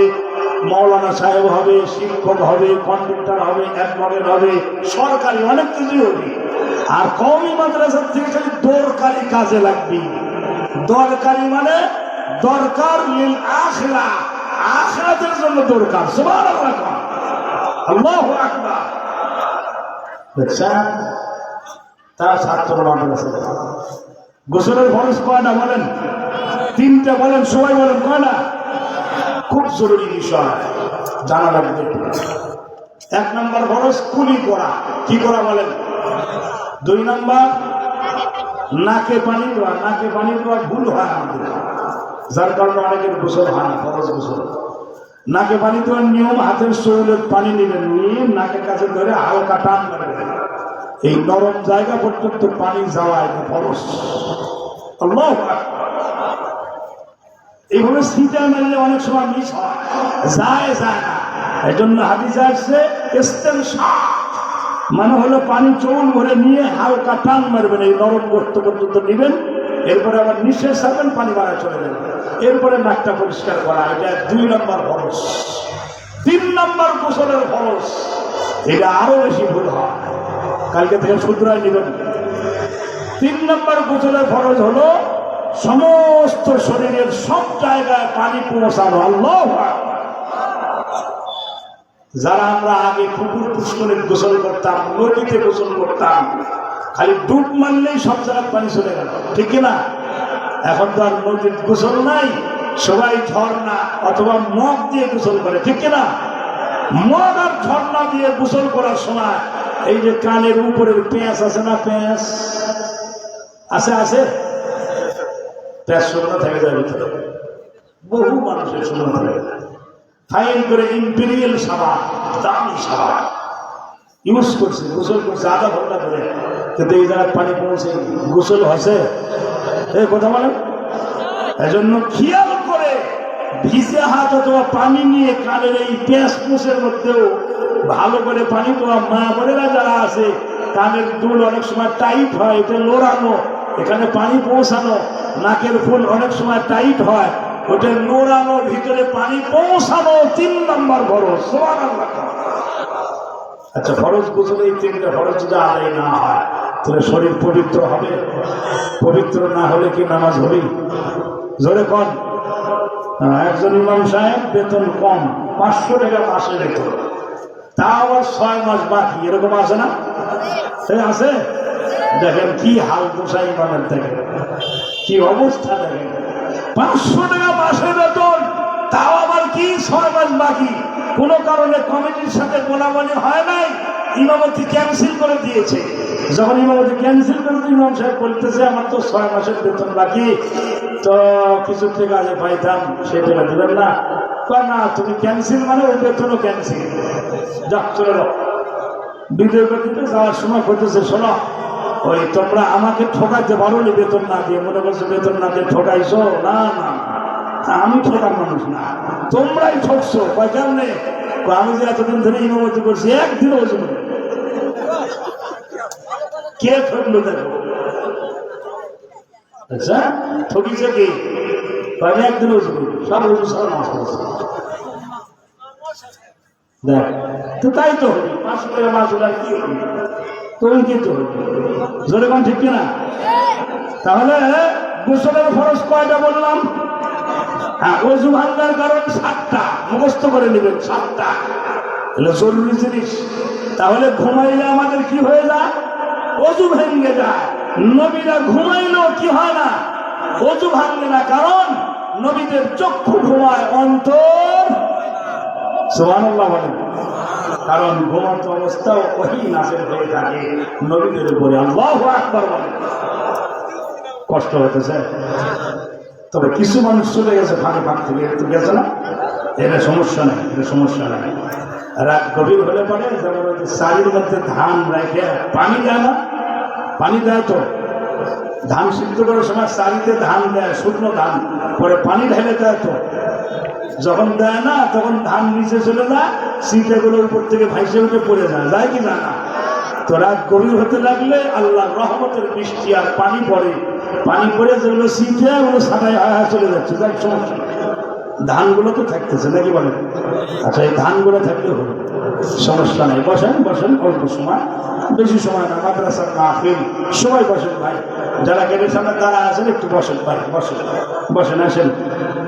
Speaker 1: মৌলানা সাহেব হবে, শিক্ষক হবে, কন্ডাক্টর হবে, অ্যাডভোকেট হবে, সরকারি অনেক কিছু হবে। আর কওমি মাদ্রাসার থেকে খালি দরকারি কাজে লাগবে। দরকারি মানে দরকার লিল আখিরা, আখিরাতের জন্য দরকার। সুবহানাল্লাহ, আল্লাহু আকবার। দেখছেন তার ছাত্র মাদ্রাসা। গোসলের ফরজ কয়টা বলেন? তিনটা বলেন, সবাই বলেন কয়টা? খুব জরুরি বিষয়, জানা লাগবে। এক নম্বর ফরজ কুলি করা। কি করা বলেন? দুই নম্বর নাকে পানি দেওয়া। নাকে পানি দেওয়া ভুল হয় আমাদের, যার কারণে অনেকের গোসল হয় না, ফরজ গোসল। নাকে পানি দেওয়ার নিয়ম, হাতের শরীরের পানি নেবেন, নিয়ে নাকের কাছে ধরে হালকা টান মারবেন, এই নরম জায়গা পর্যন্ত পানি যাওয়া এটা ফরজ। আল্লাহু আকবার। এইভাবে সিটা মারলে অনেক সময় মিস হয়, যায় না। এই জন্য হাদিসে আসছে ইস্তেনশাক মানে হলো পানি চৌল ভরে নিয়ে হালকা টান মারবেন, এই নরম গর্ত পর্যন্ত নিবেন, এরপরে আবার নিঃশ্বাস ছাড়বেন, পানি বাড়া চলে যাবেন, এরপরে নাকটা পরিষ্কার করা। এটা 2 নম্বর ফরজ। 3 নম্বর গোসলের ফরজ, এটা আরো বেশি ভুল হয়, কালকে থেকে শুধরাই নেবেন। 3 নম্বর গোসলের ফরজ হলো সমস্ত শরীরের সব জায়গায় পানি পৌঁছানো। আল্লাহু আকবার। যারা আমরা আগে পুকুর পুষ্করে গোসল করতাম, নদীতে গোসল করতাম, খালি ডুব মারলেই সব জায়গায় পানি চলে গেল, ঠিক কিনা? এখন তো আর নদীর গোসল নাই, সবাই ঝর্ণা অথবা মগ দিয়ে গোসল করে, ঠিক কিনা? মগ আর ঝর্ণা দিয়ে গোসল করার সময় এই যে কানের উপরের পেঁয়াজ আছে না, পেঁয়াজ আছে পেঁয়াজ শূন্য থেকে যায় ভিতরে, বহু মানুষের শূন্য থেকে যায়। ফাইন করে ইম্পেরিয়াল সাবান, দামি সাবান ইউজ করছে, গোসল করছে আধা ঘন্টা ধরে, কিন্তু এই জায়গায় পানি পৌঁছে গোসল হচ্ছে? এই কথা বলে। এজন্য খেয়াল করে ভিজে হাত অথবা পানি নিয়ে কানের এই পেঁয়াজ পুষের মধ্যেও ভালো করে পানি দেওয়া। মা বোনেরা যারা আছে, কানের দুল অনেক সময় টাইট হয়, এটা লোড়ানো, এখানে পানি পৌঁছানো। নাকের ফুল অনেক সময় টাইট হয়, ওটা নোড়ানো, ভিতরে পানি পৌঁছানো। 3 নম্বর ফরজ। সুবহানাল্লাহ। আচ্ছা, ফরজ গোসলে এই 3টা ফরজ যদি আদায় না হয় তাহলে শরীর পবিত্র হবে? পবিত্র না হলে কি নামাজ হবে? জোরে কন। একজন ইমাম সাহেব বেতন কম, 500 টাকা মাসে বেতন, তা আবার 6 মাস বাকি, এরকম আছে না? আছে। দেখেন কি হাল দোষা ইমামের, দেখেন কি অবস্থা, দেখেন 500 টাকা মাসে বেতন, তাও আবার কি 6 মাস বাকি। কোন কারণে কমিটির সাথে গোলামনি হয় নাই, ইমামতি ক্যান্সেল করে দিয়েছে। যখন ইমামতি ক্যান্সেল করে দিয়ে ইমাম সাহেব বলতেছে আমার তো 6 মাসের বেতন বাকি, তো কিছু টাকা আগে পাইতাম, সে টাকা দিবেন না? না, তুমি ক্যান্সেল মানে ওই বেতনও ক্যান্সেল, যা চলে যাও। বিদেশ দিতে যাওয়ার সময় করতেছে, শোনো, ওই তোমরা আমাকে ঠকাইতে পারো নি বেতন না দিয়ে, মনে করছো বেতন না দিয়ে ঠকাইছো? না না, আমি ঠকার মানুষ না, তোমরাই ঠকছো। কেমনে? আমি যে এতদিন ধরে ইমামতি করছি, একদিন ওজন কে ঠকলো দেখো। আচ্ছা, ঠকিছে কি? আমি একদিন ওজন সব ওজন সব মাস করছে, দেখ তো তাই তো হবে। 500 টাকা মাস হলে আর কি হবে? তুমি কিন্তু জোরে কোন, ঠিক কিনা? তাহলে গোসলের ফরজ কয়টা বললাম? হ্যাঁ, ওযু ভাঙার কারণ 7টা, মুখস্থ করে নেবেন 7টা, এগুলো জরুরি জিনিস। তাহলে ঘুমাইলে আমাদের কি হয়ে যায়? অজু ভেঙে যায়। নবীরা ঘুমাইলেও কি হয় না, অজু ভাঙে না, কারণ নবীদের চক্ষু ঘুমায়, অন্তর সুবহানাল্লাহ বলেন, কারণ ঘুমন্ত অবস্থাও ওহী নাযিল হয়ে থাকে নবীদের উপরে। আল্লাহু আকবার বলেন। কষ্ট হতেছে, তবে কিছু মানুষ চলে গেছে ফাঁকে ফাঁক থেকে, একটু গেছে না, এটা সমস্যা নেই, এটা সমস্যা নেই। রাত গভীর হলে পরে যেমন ওই চারির মধ্যে ধান রেখে পানি দেয় না, পানি দেয় তো, ধান সিদ্ধ করার সময় চারিতে ধান দেয়, শুকনো ধান, পরে পানি ঢেলে দেয় তো, যখন দেয় না তখন ধান নিচে চলে যায়, শীতেগুলো উপর থেকে ভাইসে উঠে পড়ে যায়, যায় কি না? তো রাত গভীর হতে লাগলে আল্লাহর রহমতের বৃষ্টি আর পানি পড়ে, পানি পড়ে যেগুলো শীতে ওগুলো সাদায় চলে যাচ্ছে, যাক সমস্যা, ধানগুলো তো থাকতেছে নাকি বলেন? আচ্ছা, এই ধানগুলো থাকলে হলো, সমস্যা নেই। বসেন বসেন, অল্প সময়, বেশি সময় না, মাদ্রাসার মাহফিল, সবাই বসেন ভাই, যারা গেটের সামনে দাঁড়া আছেন একটু বসেন ভাই, বসেন বসেন, আসেন,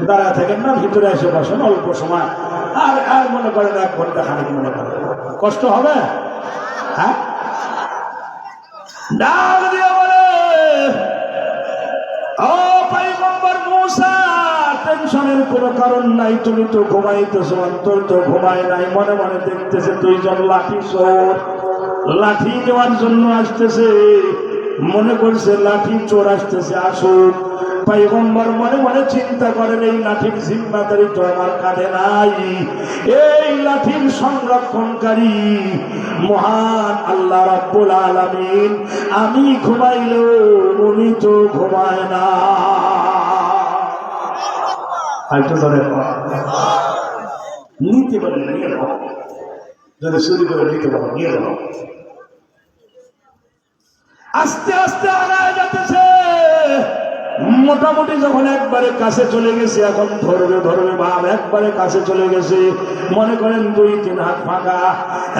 Speaker 1: দাঁড়া থাকেন না, ভিতরে এসে বসেন, অল্প সময়, আর আর মনে করেন 1 ঘন্টা খানিক, মনে করেন কষ্ট হবে? হ্যাঁ, ডাক দিয়ে বলে, ও পয়গম্বর মূসা, টেনশনের কোনো কারণ নাই, তুমি তো ঘুমাইতেছো, অন্তর তো ঘুমায় নাই, মনে মনে দেখতেছে 2 জন লাঠি চোর লাঠি নেওয়ার জন্য আসতেছে, মনে করছে লাঠি চোর আসতেছে, আসুক। পয়গম্বর মনে মনে চিন্তা করেন, এই লাঠির জিম্মাদারি তো আমার কাঁধে নাই, এই লাঠির সংরক্ষণকারী মহান আল্লাহ রাব্বুল আলামিন, আমি ঘুমাইলেও উনি তো ঘুমায় না। আরেকটু ধরে নিতে পারেন, নিয়ে যাও, যদি চুরি করে নিতে পারো নিয়ে যাও। আস্তে আস্তে আগায় যাচ্ছে, মোটামুটি যখন একবারে কাছে চলে গেছে, এখন ধরবে ধরবে ভাব, একবারে কাছে চলে গেছে, মনে করেন 2-3 হাত ফাঁকা,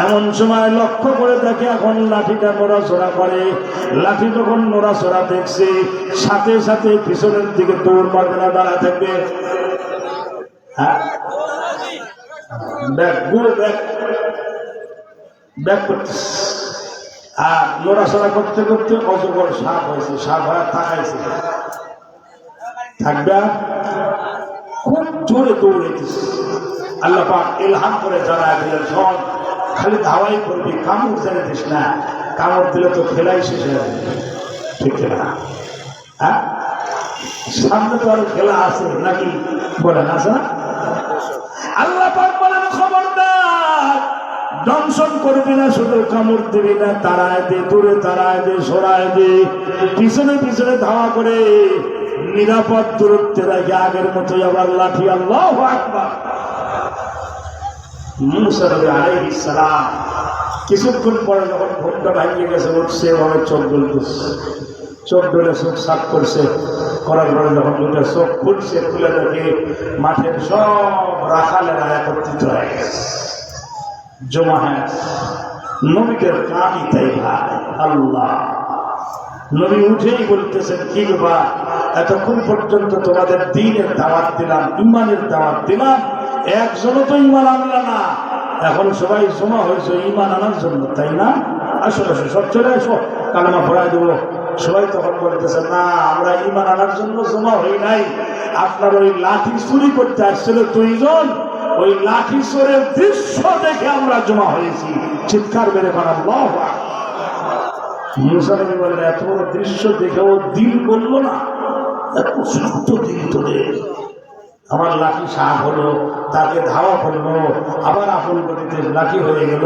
Speaker 1: এমন সময় লক্ষ্য করে দেখে এখন লাঠিটা নড়াচড়া করে। লাঠি যখন নড়াচড়া দেখছে, সাথে সাথে পিছনের দিকে দৌড় মারবে না, দাঁড়া থাকবে, হ্যাঁ, ব্যাগ ব্যাগ ব্যাগ করতেছে, আর নড়াচড়া করতে করতে অজগর সাপ হয়েছে, সাপ হয়ে তাকাইছে, থাকবে, খুব জোরে দৌড়াইতেছে। আল্লাহ পাক ইলহাম করে জানায় দিলেন, সব খালি ধাওয়াই করবি, কামড় জেনে দিস না, কামড় দিলে তো খেলাই শেষ হয়ে যাবে, ঠিক না? হ্যাঁ, সামনে তো আরো খেলা আছে নাকি বলেন, আছে না? আল্লাহ পাক বলেন, খবরদার, দংশন করবি না, শুধু কামড় দিবি না, তাড়ায় দে, দূরে তাড়ায় দে, সরায় দে, পিছনে পিছনে ধাওয়া করে নিরাপদ দূরত্বে রাখে, আগের মতোই আবার লাঠি। আল্লাহু আকবার। মূসা আলাইহিস সালাম কিছুক্ষণ পরে যখন ঘুমটা ভাঙিয়ে গেছে, উঠছে, এভাবে চোখ গলতেছে, চোখ ধরে চোখ সাফ করছে, করার পরে যখন 2টা চোখ খুলছে, খুলে দেখে মাঠের সব রাখালেরা একত্রিত হয়ে গেছে, জমা হয়ে গেছে। নবীদের কামই তাই ভাই, আল্লাহ নবী উঠেই বলতেছেন, কি বাবা, এতক্ষণ পর্যন্ত তোমাদের দ্বীনের দাওয়াত দিলাম, ইমানের দাওয়াত দিলাম, একজনও তো ইমান আনলা না, এখন সবাই জমা হয়েছে ইমান আনার জন্য, তাই না? আসো আসো, সব চলে আসো, কালেমা পড়াই দেবো। সবাই তখন বলতেছে, না, আমরা ইমান আনার জন্য জমা হই নাই, আপনার ওই লাঠি চুরি করতে আসছিল 2 জন, ওই লাঠি চোরের দৃশ্য দেখে আমরা জমা হয়েছি। চিৎকার বেড়ে করা আল্লাহু আকবার। মূসা নবী বলেন, এত বড় দৃশ্য দেখেও দিল বললো না, এত শক্ত দিল তোদের, আমার লাঠি সাপ হলো, তাকে ধাওয়া করলো, আবার আপন গতিতে লাঠি হয়ে গেল,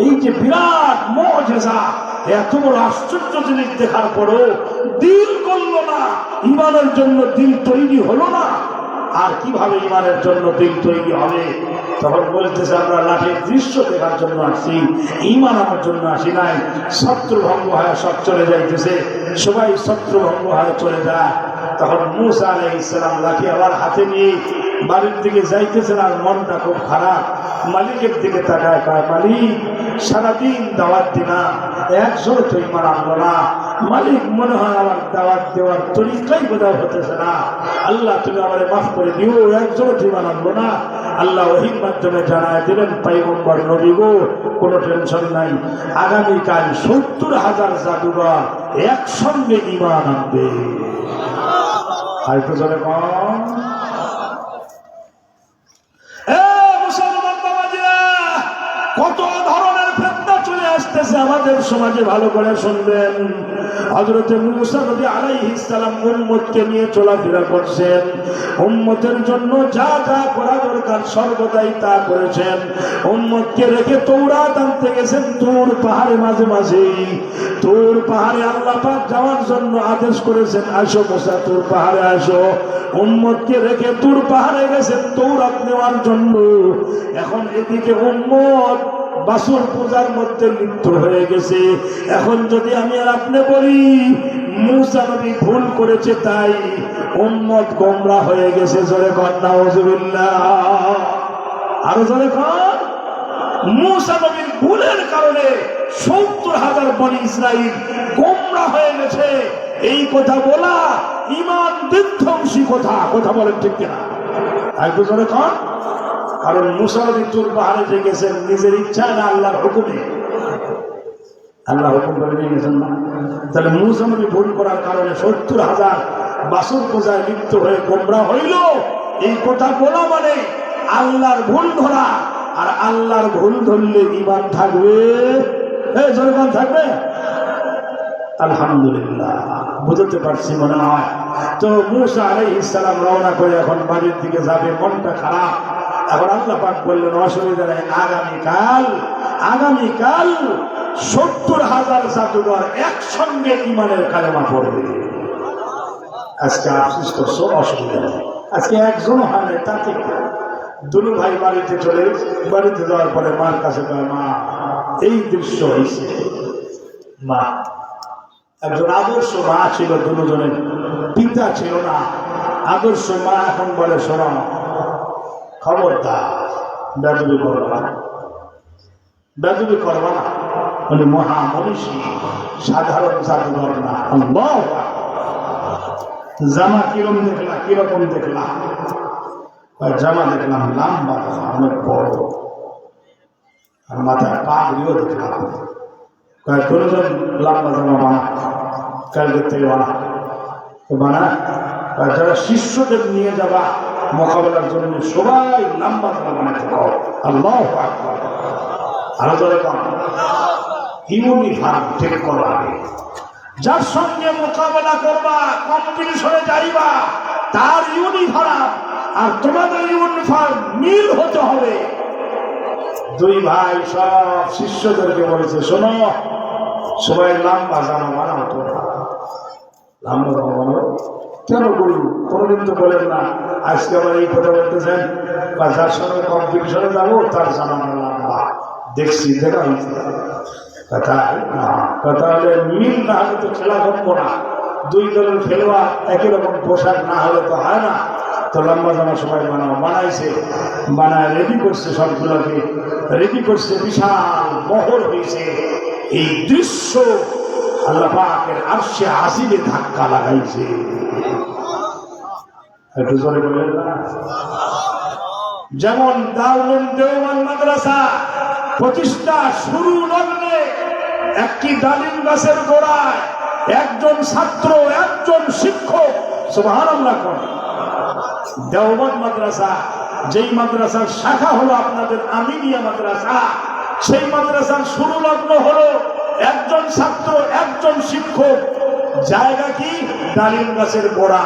Speaker 1: এই যে বিরাট মুআজিজা, এত বড় আশ্চর্য জিনিস দেখার পরও দিল করলো না, ইমানের জন্য দিল তৈরি হলো না, আর কিভাবে ইমানের জন্য দিল তৈরি হবে? তখন বলতেছে, আমরা লাঠির দৃশ্য দেখার জন্য আসছি, ইমান আমার জন্য আসি নাই। শত্রুভঙ্গ হয়ে সব চলে যাইতেছে, সবাই শত্রুভঙ্গ হয়ে চলে যায়। তখন মূসা আলাইহিস সালাম লাঠি আবার হাতে নিয়ে বাড়ির দিকে যাইতেছেন, আর মনটা খুব খারাপ, মালিকের দিকে তাকায়, কয়, মালিক, সারাদিন দাওয়াত দিলাম, একজনও তো ইমান আনলো না, মালিক, মনে হয় আমার দাওয়াত দেওয়ার তরিকাই বোধহয় হতেছে না, আল্লাহ তুমি আমারে মাফ করে দিও, একজনও তো ইমান আনলো না, আল্লাহ ওহীর মাধ্যমে জানায় দিলেন, পয়গম্বর নবী গো, কোনো টেনশন নাই, আগামীকাল 70,000 জাদুঘর একসঙ্গে ঈমান আনবে। হয়তো জোরে কম। মুসলমান বাবাজিরা, কত ধরনের ফিতনা চলে আসতেছে আমাদের সমাজে, ভালো করে শুনবেন। হযরত মুসা নবী আলাইহিস সালাম উম্মতকে নিয়ে চলাফেরা করছেন, উম্মতের জন্য যা যা করা দরকার সর্বদাই তা করেছেন। উম্মতকে রেখে তাওরাত আনতে গেছেন তুর পাহাড়ে, মাঝে মাঝে তুর পাহাড়ে আল্লাহ পাক যাওয়ার জন্য আদেশ করেছেন, আসো মুসা তুর পাহাড়ে আসো। উম্মতকে রেখে তুর পাহাড়ে গেছেন তাওরাত নেওয়ার জন্য। এখন এদিকে উম্মত বাসুর পূজার মধ্যে লিপ্ত হয়ে গেছে। এখন যদি আমি আর আপনি বলি মুসা নবী ভুল করেছে তাই উম্মত গোমরাহ হয়ে গেছে, জোরে কর নাউযুবিল্লাহ। আরো জোরে কর। মুসা নবীর ভুলের কারণে 70,000 বনি ইসরাইল গোমরাহ হয়ে গেছে। এই কথা বলা ঈমান বিধ্বংসী কথা, কথা বলেন ঠিক কিনা? একটু জোরে কর। কারণ মুসা নবী তুর পাহাড়ে যে গেছেন নিজের ইচ্ছা না আল্লাহর হুকুমে, আল্লাহ হুকুম করে নিয়ে গেছেন না। তাহলে মুসা নবী ভুল করার কারণে 70,000 বাসুর পূজায় লিপ্ত হয়ে গোমরাহ হইল। এই কথা বলা মানে আল্লাহর ভুল ধরা, আর আল্লাহর ভুল ধরলে ঈমান থাকবে, জনগণ থাকবে। আলহামদুলিল্লাহ, বুঝতে পারছি মনে হয়। তো মুসা আলাইহিস সালাম রওনা করে এখন বাড়ির দিকে যাবে, মনটা খারাপ। এখন আল্লাহ পাক বললেন, অসুবিধা নেই, আগামীকাল 70,000 জাদুঘর একসঙ্গে ঈমানের কালেমা পড়বে। আজকে আফসোস করছো, অসুবিধা নেই, আজকে একজনও হয় না। তাতে দুলু ভাই বাড়িতে যাওয়ার পরে মার কাছে কয়, মা এই দৃশ্য হয়েছে। মা একজন আদর্শ মা ছিল, দুজনের পিতা ছিল না, আদর্শ মা। এখন বলে, শোনো, খবরদার বেদবি করবা না, বেদবি করবা না। উনি মহামনীষী, সাধারণ জাদুঘর না। আল্লাহু আকবার। জামা কিরকম দেখলা? জামা দেখলাম লম্বা, অনেক বড়, আর মাথায় পাগড়িও দেখলাম। দুজন লম্বা জামা বানা, কালকের থেকে বানা। যারা শিষ্যদের নিয়ে যাবা মোকাবেলার জন্য সবাই লম্বা জামা বানাতে পারো। আল্লাহু আকবার। আরো ধরে ইউনিফর্ম ঠিক করো আগে। যার সঙ্গে মোকাবেলা করবা, কম্পিটিশনে যাইবা, তার ইউনিফর্ম আর তোমাদের ইউনিফর্ম মিল হতে হবে। দুই ভাই সব শিষ্যদেরকে বলেছে, শোনো, সবাই লম্বা জামা বানাও। তো লম্বা জামা বানাও কেন বলি? কোনদিন তো বলেন না, আজকে আবার এই কথা বলতেছেন, বা যার সঙ্গে কম্পিটিশনে যাবো তার জামা লম্বা দেখছি, দেখা হয়েছে। কথা হলে মিল না হলে তো খেলা করবো না। দুই দলের খেলোয়াড় একই রকম পোশাক না হলে তো হয় না। তো লম্বা জামা সবাই বানাইছে, বানায় রেডি করছে, সবগুলোকে রেডি করছে, বিশাল মহল হয়েছে। এই দৃশ্য আল্লাহ পাকের আরশে আজিমে ধাক্কা লাগাইছে। একটু জোরে বলেন না। যেমন দারুল দেওবন্দ মাদ্রাসা প্রতিষ্ঠা শুরু লগ্নে একটি ডালিম গাছের গোড়ায় একজন ছাত্র, একজন শিক্ষক, সুবহানাল্লাহ। দেওবন্দ মাদ্রাসা, যেই মাদ্রাসার শাখা হলো আপনাদের আমিনিয়া মাদ্রাসা, সেই মাদ্রাসার শুরু লগ্ন হলো একজন ছাত্র, একজন শিক্ষক। জায়গা কি? ডালিম গাছের গোড়া,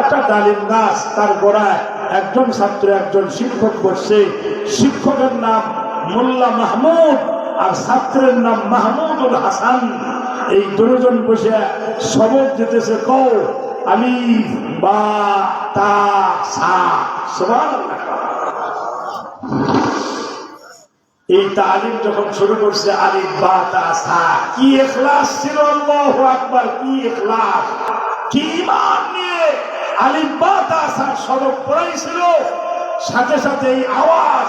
Speaker 1: একটা ডালিম গাছ, তার গোড়ায় একজন ছাত্র, একজন শিক্ষক বসছে। শিক্ষকের নাম মোল্লা মাহমুদ আর ছাত্রের নাম মাহমুদুল হাসান। এই দুজন বসে সবক দিতেছে, কও আলিফ বা তা সা। সুবহানাল্লাহ। এই তালিম যখন শুরু করছে, আলিফ বা তা সা, কি ইখলাস ছিল! আল্লাহু আকবার। কি ইখলাস, কি ঈমান নিয়ে আলিফ বা তা সা সবক পড়াইছিল। সাথে সাথে এই আওয়াজ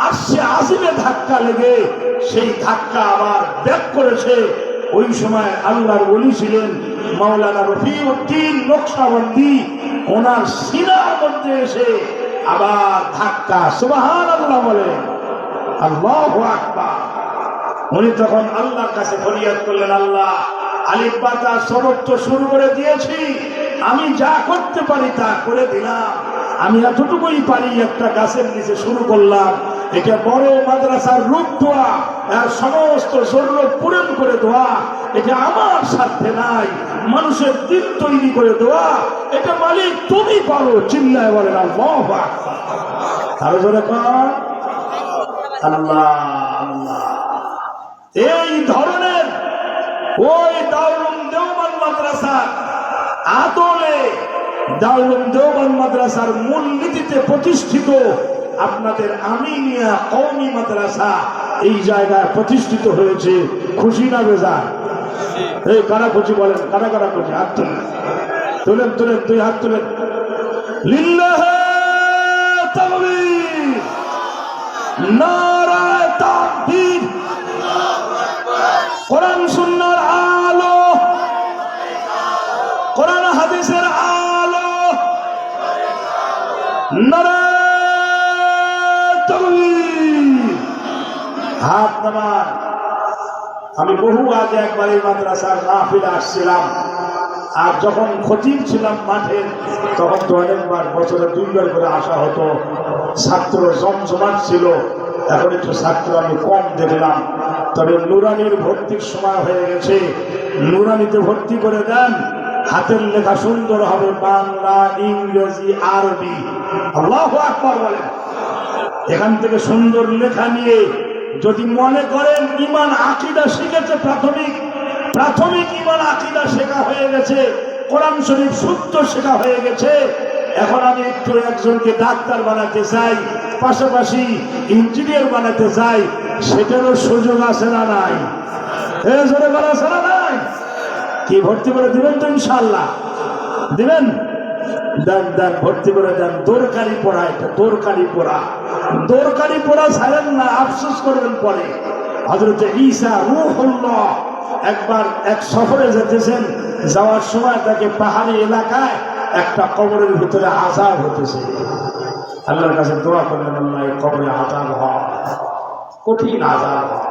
Speaker 1: আরশে আজিমে ধাক্কা লেগে সেই ধাক্কা আবার ব্যাক করেছে। ওই সময় আল্লাহর ওলি ছিলেন মাওলানা রফিউদ্দিন নকশবন্দি। ওনার সিনার মধ্যে এসে আবার ধাক্কা, সুবহানাল্লাহ বলে, আল্লাহু আকবার। উনি তখন আল্লাহর কাছে ফরিয়াদ করলেন, আল্লাহ আলিফ বা তা সবক তো শুরু করে দিয়েছি, আমি যা করতে পারি তা করে দিলাম, আমি এতটুকুই পারি, একটা গাছের নিচে শুরু করলাম, এটা বড় মাদ্রাসার রূপ দোয়া, আর সমস্ত জরুরত পূরণ করে দোয়া, এটা আমার সাথে নাই, মানুষের দিল তৈরি করে দোয়া, এটা মালিক তুমি পারো। চিল্লায় বলেন আল্লাহু আকবার। আরো জোরে কর আল্লাহ আল্লাহ। এই ধরনের ওই দারুল দেওবন্দ মাদ্রাসার আদলে, দারুল দেওবন্দ মাদ্রাসার মূলনীতিতে প্রতিষ্ঠিত আপনাদের আমিনিয়া কওমি মাদ্রাসা এই জায়গায় প্রতিষ্ঠিত হয়েছে। খুশি না বেজার? এই কারা খুশি বলেন, কারা কারা খুশি? হাত তুলেন, তুলেন তুলেন, দুই হাত তুলেন। লিল্লাহি তাকবীর, নারায়ে তাকবীর। কোরআন সুন্নাহর আলো, কোরআন হাদিসের আলো, নারায়ে তাকবীর। হাত নামান। আমি বহু আগে একবার এই মাদ্রাসার মাহফিলে আসছিলাম, আর যখন খতিব ছিলাম মাঠে, তখন তো অনেকবার বছরে 2 বার করে আসা হতো। ছাত্র জমজমাট ছিল, এখন একটু ছাত্র আমি কম দেখলাম। তবে নুরানির ভর্তির সময় হয়ে গেছে, নুরানিতে ভর্তি করে দেন, হাতের লেখা সুন্দর হবে, বাংলা, ইংরেজি, আরবি। আল্লাহু আকবার বলেন। এখান থেকে সুন্দর লেখা নিয়ে যদি মনে করেন ঈমান আকীদা শিখেছে, প্রাথমিক ঈমান আকীদা শেখা হয়ে গেছে, কোরআন শরীফ শুদ্ধ শেখা হয়ে গেছে, এখন আমি একটু একজনকে ডাক্তার বানাতে চাই, পাশাপাশি ইঞ্জিনিয়ার বানাতে চাই, সেটারও সুযোগ আছে না নাই? জোরে বলা আছে না নাই? কি ভর্তি করে দিবেন তো? ইনশাআল্লাহ দিবেন। দেন দেন, ভর্তি করে দেন। দরকারি পড়া, এটা দরকারি পড়া, দরকারি পড়া ছাড়েন না, আফসোস করবেন পরে। হযরত ঈসা রূহুল্লাহ একবার এক সফরে যেতেছেন, যাওয়ার সময় তাকে পাহাড়ি এলাকায় একটা কবরের ভিতরে আযাব হতেছে। আল্লাহর কাছে দোয়া করলেন, আল্লাহ এই কবরে আযাব হয়, কঠিন আযাব হয়।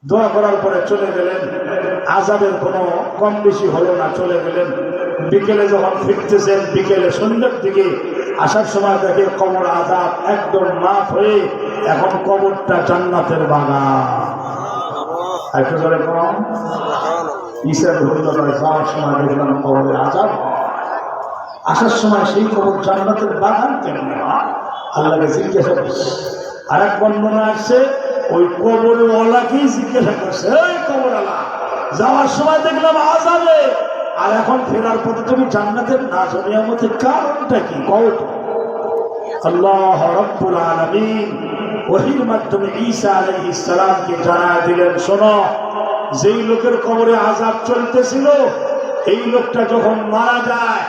Speaker 1: দোয়া করার পরে চলে গেলেন, আযাবের কোনো কম বেশি হলো না, চলে গেলেন। বিকেলে যখন ফিরতেছেন, বিকেলে সন্ধ্যার দিকে আসার সময় দেখে কবর আযাব একদম মাফ হয়ে এখন কবরটা জান্নাতের বাগান। একটু জোরে কম। ঈসা রূহুল্লাহ যাওয়ার সময় দেখলাম কবরের আযাব, আসার সময় সেই কবর জান্নাতের বাগান কেমন হয়? আল্লাহকে জিজ্ঞাসা করছে। আর এক বর্ণনা আসছে, ওই কবরওয়ালাকেই জিজ্ঞাসা করছে, এই কবরওয়ালা, যাওয়ার সময় দেখলাম আযাবে, আর এখন ফেরার পথে তুমি জান্নাতের নাজ নিয়ামতের কারণটা কি কও তো? আল্লাহ রাব্বুল আলামিন ওহীর মাধ্যমে ঈসা আলাইহিস সালামকে জানায় দিলেন, শোনো, যেই লোকের কবরে আযাব চলতেছিল, এই লোকটা যখন মারা যায়,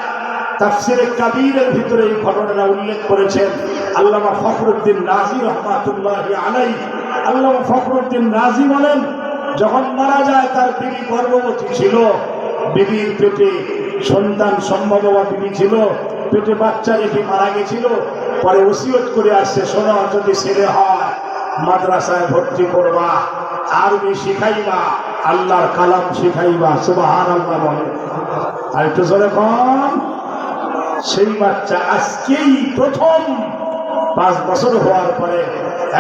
Speaker 1: তাফসীরে কাবীরের ভিতরে এই ঘটনাটা উল্লেখ করেছেন আল্লামা ফখরুদ্দীন রাজি রাহমাতুল্লাহি আলাইহি। আল্লামা ফখরুদ্দীন রাজি বলেন, যখন মারা যায় তার বিবি গর্ভবতী ছিল, বিবির পেটে সন্তান সম্ভবত বিবি ছিল, পেটে বাচ্চা রেখে মারা গেছিল। পরে ওসিয়ত করে আসছে, শোনো, যদি ছেলে হয় মাদ্রাসায় ভর্তি করবা, আরবি শিখাইবা, আল্লাহর কালাম শিখাইবা। সুবহানাল্লাহ বলে। আর একটু জোরে কম। সেই বাচ্চা আজকেই প্রথম 5 বছর হওয়ার পরে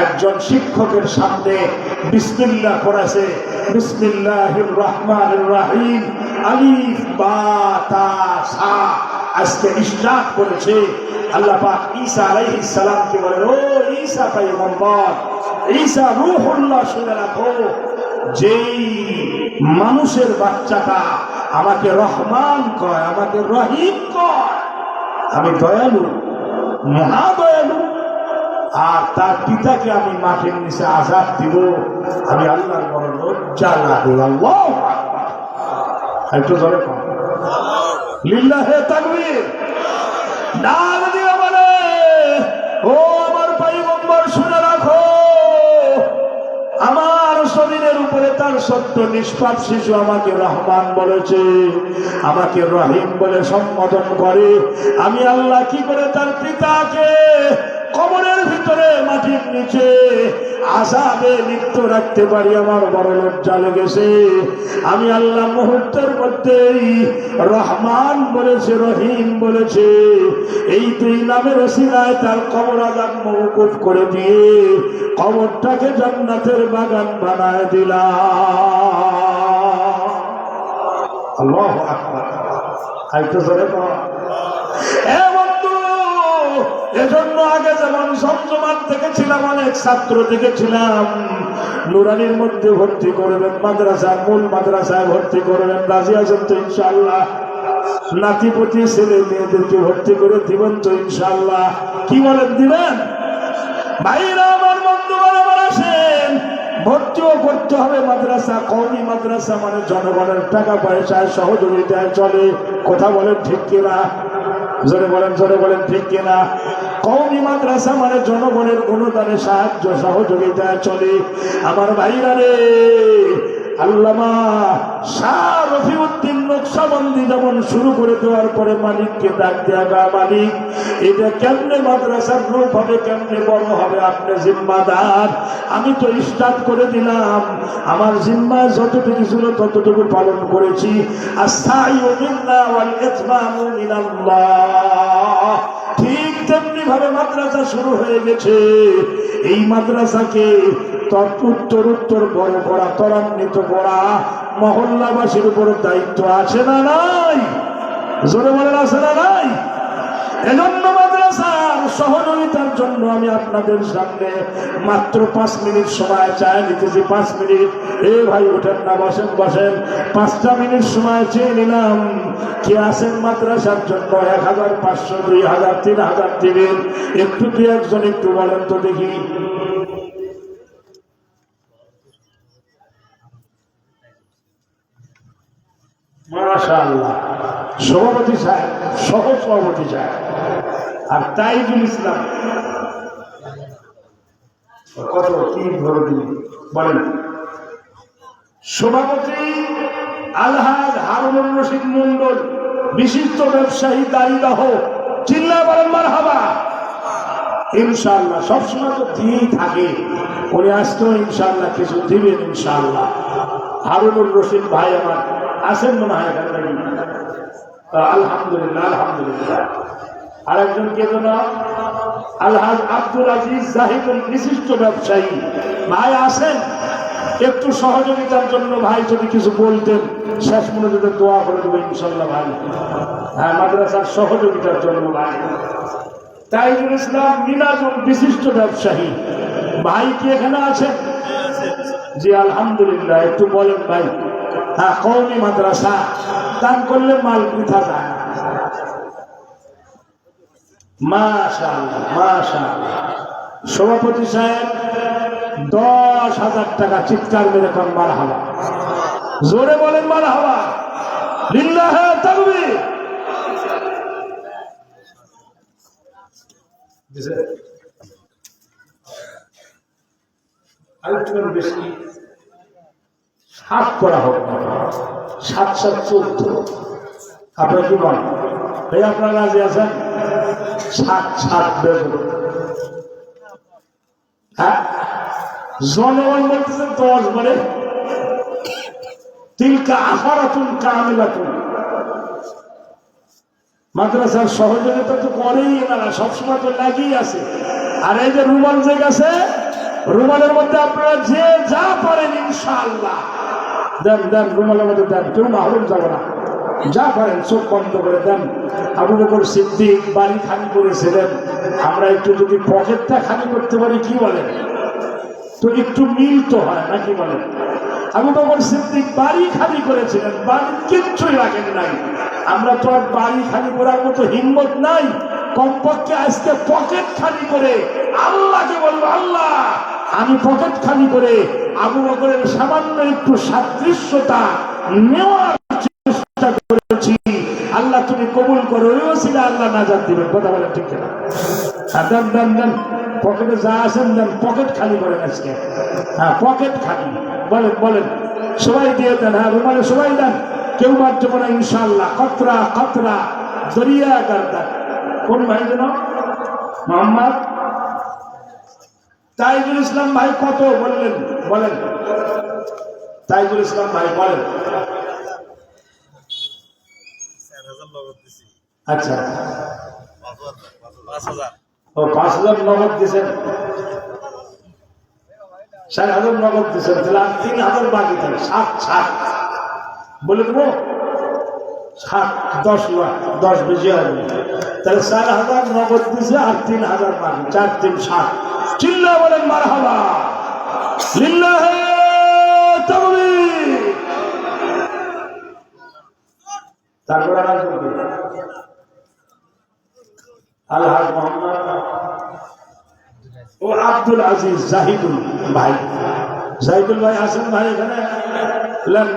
Speaker 1: একজন শিক্ষকের সামনে বিসমিল্লাহ পড়াছে, বিসমিল্লাহির রহমানির রহিম, আলিফ বা তা সা, আজকে স্টার্ট করেছে। আল্লাহ পাক ঈসা আলাইহিস সালামকে বলে, ও ঈসা পয়গম্বর, ঈসা রূহুল্লাহ, শুনে রাখো, যেই মানুষের বাচ্চাটা আমাকে রহমান কয়, আমাকে রহিম কয়, আমি দয়ালু, মহাদয়ালু, আর তার পিতাকে আমি মাটির নিচে আযাব দিব, আমি আল্লাহর বড় লজ্জা লাগে। আল্লাহু আকবার। একটু জোরে কম। লিল্লাহি তাকবীর। ডাক দিয়ে বলে, ও আমার পয়গম্বর, শুনে রাখো, আমার শরীরের উপরে তার সত্য নিষ্পাপ শিশু আমাকে রহমান বলেছে, আমাকে রহিম বলে সম্বোধন করে। আমি আল্লাহ কি করে তার পিতাকে কবরের ভিতরে মাটির নিচে আযাবে লিপ্ত রাখতে পারি? আমার বড় লজ্জা লেগেছে। আমি আল্লাহ মুহূর্তের মধ্যেই রহমান বলেছে, রহিম বলেছে, এই দুই নামের ওসিলায় তার কবর আযাব মওকুফ করে দিয়ে কবরটাকে জান্নাতের বাগান বানায় দিলাম। আল্লাহু আকবার। আইতো জোরে বল। এজন্য আগে যেমন জমজমাট দেখেছিলাম, অনেক ছাত্র দেখেছিলাম, নুরানির মধ্যে ভর্তি করবেন, মাদ্রাসা মূল মাদ্রাসায় ভর্তি করবেন। রাজি আছেন তো ইনশাআল্লাহ? নাতিপতি ছেলে মেয়েদেরকে ভর্তি করে দিবেন তো ইনশাআল্লাহ? কি বলেন, দিবেন? ভাইরা আমার, বন্ধুগণ আমার, আসেন, ভর্তিও করতে হবে। মাদ্রাসা কওমি মাদ্রাসা মানে জনগণের টাকা পয়সায় সহযোগিতায় চলে। কথা বলেন ঠিক কিনা? জোরে বলেন, জোরে বলেন, ঠিক কিনা? কওমি মাদ্রাসা মানে জনগণের অনুদানে সাহায্য সহযোগিতায় চলে। আমার ভাইরা রে, আল্লামা শাহ রফিউদ্দিন নকশবন্দি যেমন শুরু করে দেওয়ার পরে মালিককে ডাক দেয়া, গা মালিক, এটা কেমনে মাদ্রাসার রূপ হবে, কেমনে বড় হবে, আপনি জিম্মাদার। আমি তো স্টার্ট করে দিলাম, আমার জিম্মায় যতটুকু ছিল ততটুকু পালন করেছি। আস-সাইয়ু মিন্না ওয়াল ইতমামু মিনাল্লাহ। ঠিক তেমনি ভাবে মাদ্রাসা শুরু হয়ে গেছে। এই মাদ্রাসাকে উত্তর উত্তর বড় করা, ত্বরান্বিত করা মহল্লাবাসীর উপর দায়িত্ব আছে না নাই? জোরে বলেন, আছে না নাই? এজন্য মাদ্রাসার সহযোগিতার জন্য আমি আপনাদের সামনে মাত্র 5 মিনিট সময় চাই নিতেছি। 5 মিনিট। এ ভাই ওঠেন না, বসেন বসেন। 5টা মিনিট সময় চেয়ে নিলাম। কে আছেন মাদ্রাসার জন্য? 1500, 2000, 3000 দিবেন? একটু দু একজন একটু বলেন তো দেখি। মাশাআল্লাহ। সভাপতি সাহেব, সহ সভাপতি সাহেব আর তাইজুল ইসলাম কত কি ভরে দিন বলেন। সভাপতি আলহাজ হারুনুর রশিদ মন্ডল, বিশিষ্ট ব্যবসায়ী দায়িদাহ, চিল্লায় বলেন মারহাবা। ইনশাআল্লাহ সবসময় তো দিয়েই থাকে, উনি আজকেও ইনশাআল্লাহ কিছু দিবেন ইনশাআল্লাহ। হারুনুর রশিদ ভাই আমার আছেন মনে হয় এখানে? আলহামদুলিল্লাহ, আলহামদুলিল্লাহ। আর একজন কে যেন আলহাজ আব্দুল আজিজ জাহিদুল, বিশিষ্ট ব্যবসায়ী ভাই আছেন। একটু সহযোগিতার জন্য ভাই যদি কিছু বলতেন, শেষ মনোযোগে দোয়া করে দেবো ইনশাল্লাহ ভাই। হ্যাঁ, মাদ্রাসার সহযোগিতার জন্য ভাই। তাইজুল ইসলাম মিনাজুল, বিশিষ্ট ব্যবসায়ী ভাই কি এখানে আছেন? জি আলহামদুলিল্লাহ। একটু বলেন ভাই। হ্যাঁ, কওমি মাদ্রাসা দান করলে মাল বৃথা যায় না। মাশাআল্লাহ, মাশাআল্লাহ। সভাপতি সাহেব 10,000 টাকা, চিৎকার মেরে কোন মারহাবা। জোরে বলেন মারহাবা। লিল্লাহি তাকবীর। আরেকটু বেশি 7 করা হোক, 7 7 14। আপনার কি বলেন ভাই? আপনার রাজি আছেন? 7 7 দেব। হ্যাঁ, জনগণ বলতেছেন 10 বলে। তিলকা আফারাতুন কামিলাতুন। মাদ্রাসার সহযোগিতা তো করেই না, সবসময় তো লাগিয়ে আছে। আর এই যে রুমাল যে গেছে, রুমালের মধ্যে আপনারা যে যা পারেন ইনশাআল্লাহ দেন, দেন, রুমালের মধ্যে দেন, কেউ মাহরুম যাবে না। যা পারেন চোখ বন্ধ করে দেন। আবু বকর সিদ্দিক বাড়ি খালি করেছিলেন, আমরা একটু যদি পকেটটা খালি করতে পারি, কি বলেন? তো একটু মিল তো হয় নাকি বলেন? আবু বকর সিদ্দিক বাড়ি খালি করেছিলেন, বাড়ি কিচ্ছুই রাখেন নাই। আমরা তো আর বাড়ি খালি করার মতো হিম্মত নাই। কমপক্ষে আজকে পকেট খালি করে আল্লাহকে বলবো, আল্লাহ আমি পকেট খালি করে আবু বকরের সামান্য একটু সাদৃশ্যতা নেওয়ার চেষ্টা করেছি। আল্লাহ তুমি কবুল করো, ওই ওসিলা আল্লাহ নাজাত দিবেন। কথা বলেন ঠিক না? দেন দেন দেন। পকেটে যা আছেন দেন, পকেট খালি করেন আজকে। হ্যাঁ, পকেট খালি। বলেন বলেন, সবাই দিয়ে দেন। হ্যাঁ, রুমালে সবাই দেন, কেউ বাদ যাবে না ইনশাআল্লাহ। কতরা কতরা দরিয়া গার্দান। কোন ভাই যেন? মোহাম্মদ তাইজুল ইসলাম ভাই কত বললেন? বলেন তাইজুল ইসলাম ভাই বলেন। আচ্ছা, ও 5,000 নগদ দিয়েছেন, 4,000 নগদ দিয়েছেন, তাহলে আর 3,000 বাকি থাকে। 7 বলে দেবো, 7 10 লাখ, 10 বেশি হবে, তাহলে 4,000 নগদ দিয়েছে আর 3,000 বাকি, 4 3 7। চিল্লা বলেন মারহাবা, লিল্লাহি তাকবীর। তারপর আর আসবে আলহাজ মোহাম্মদ ও আব্দুল আজিজ জাহিদুল ভাই। জাহিদুল ভাই আসেন ভাই এখানে।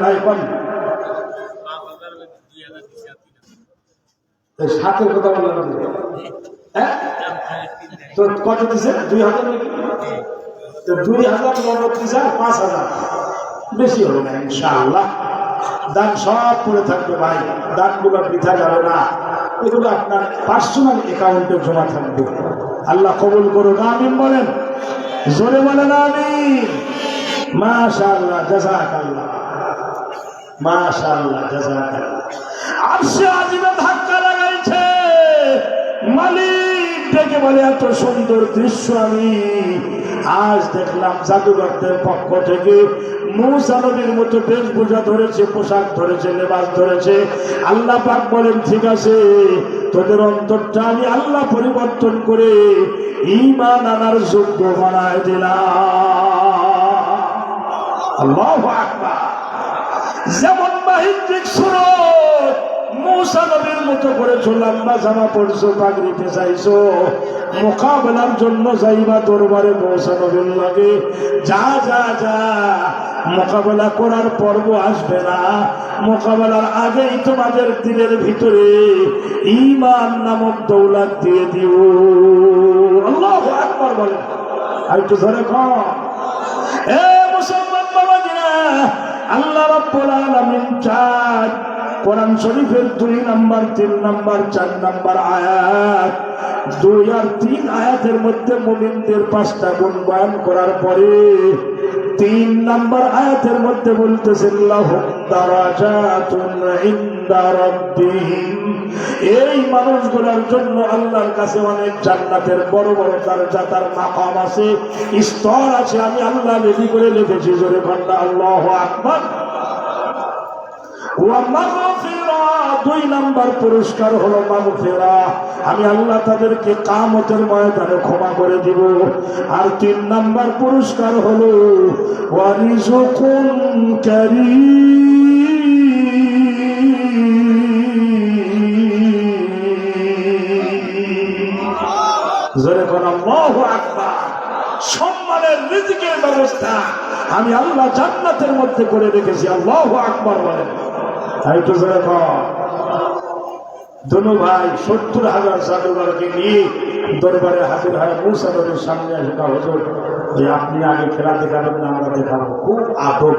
Speaker 1: ভাই কোন সাতের কথা বললাম, হ্যাঁ তো কত দিছে? 2,000 নাকি? 2,000 নগদ দিছে, 5,000 বেশি হবে না ইনশাআল্লাহ। দান সব পড়ে থাকবে ভাই, দানগুলো বৃথা যাবে না, এগুলো আপনার পার্সোনাল অ্যাকাউন্টে জমা থাকবে। আল্লাহ কবুল করুন, আমিন বলেন, জোরে বলেন আমিন। মাশাআল্লাহ, জাযাকাল্লাহ, মাশাআল্লাহ, জাযাকাল্লাহ। আরশে আজিমে ধাক্কা লাগাইছে, মালিক ডেকে বলে এত সুন্দর দৃশ্য আমি আজ দেখলাম। জাদুঘরদের পক্ষ থেকে মূসা নবীর মতো বেশভূষা ধরেছে, পোশাক ধরেছে, লেবাস ধরেছে। আল্লাহ পাক বলেন ঠিক আছে, তোদের অন্তরটা আমি আল্লাহ পরিবর্তন করে ঈমান আনার যোগ্য বানায় দিলাম। আল্লাহু আকবার। যেমন বাহিদ্রিক সুরত মূসা নবীর মতো করেছো, লম্বা জামা পড়ছো, পাগড়ি পেঁচাইছো, মোকাবেলার জন্য যাইবা দরবারে মূসা নবীর লাগে। যা যা যা, মোকাবেলা করার পর্ব আসবে না, মোকাবেলার আগেই তোমাদের দিলের ভিতরে ঈমান নামক দৌলত দিয়ে দিও। আল্লাহু আকবার বলেন, আর একটু ধরে কম। এ মুসলমান বাবাজিরা, আল্লাহ রাব্বুল আলামিন চান কোরআন শরীফের 2 নম্বর, 3 নম্বর, 4 নম্বর আয়াত, 2 আর 3 আয়াতের মধ্যে মুমিনদের 5টা গুণ বয়ান করার পরে 3 নম্বর আয়াতের মধ্যে বলতেছেন লাহুম দারাজাতুন ইনদা রাব্বিহিম। এই মানুষগুলোর জন্য আল্লাহর কাছে অনেক জান্নাতের বড় বড় দরজাতার মাকাম আছে, স্তর আছে। আমি আল্লাহ রেডি করে লিখেছি, জোরে বলনা আল্লাহু আকবার। 2 নম্বর পুরস্কার হলো মাগফিরা, আমি আল্লাহ তাদেরকে কিয়ামতের ময়দানে ক্ষমা করে দিব। আর 3 নম্বর পুরস্কার হলো ওয়ারিজুকুন কারীম। জোরে কোন আল্লাহু আকবার। সম্মানের রিজিকের ব্যবস্থা আমি আল্লাহ জান্নাতের মধ্যে করে রেখেছি। আল্লাহু আকবার বলেন। তাই তো জোরে কর। দুনু ভাই 70,000 জাদুঘরকে নিয়ে দরবারে হাজির হয় মূসা নবীর সামনে এসে হুজুর, যে আপনি আগে খেলা দেখাবেন না আমরা দেখাবো। খুব আদব।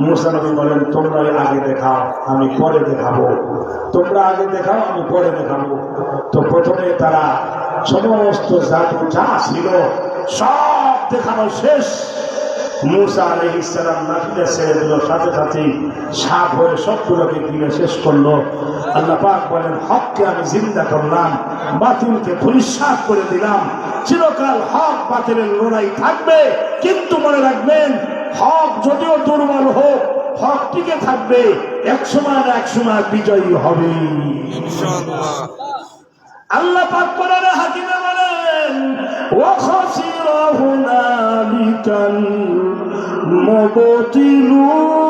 Speaker 1: মূসা নবী বলেন তোমরাই আগে দেখাও, আমি পরে দেখাবো। তোমরা আগে দেখাও, আমি পরে দেখাবো। তো প্রথমে তারা সমস্ত জাদু যা ছিল সব দেখানো শেষ। মূসা আলাইহিস সালাম লাঠিটা ছেড়ে দিল, সাথে সাথে সাপ হয়ে সবগুলোকে গিলে শেষ করলো। আল্লাহ পাক বলেন হককে আমি জিন্দা করলাম, বাতিলকে ধূলিসাৎ করে দিলাম। চিরকাল হক বাতিলের লড়াই থাকবে, কিন্তু মনে রাখবেন হক যদিও দুর্বল হোক, হক টিকে থাকবে, এক সময় না এক সময় বিজয়ী হবে ইনশাআল্লাহ। আল্লাহ পাক কোরআনে হাকিমে বলেন ওয়া খাসিরা হুনালিকাল মুবতিলুন।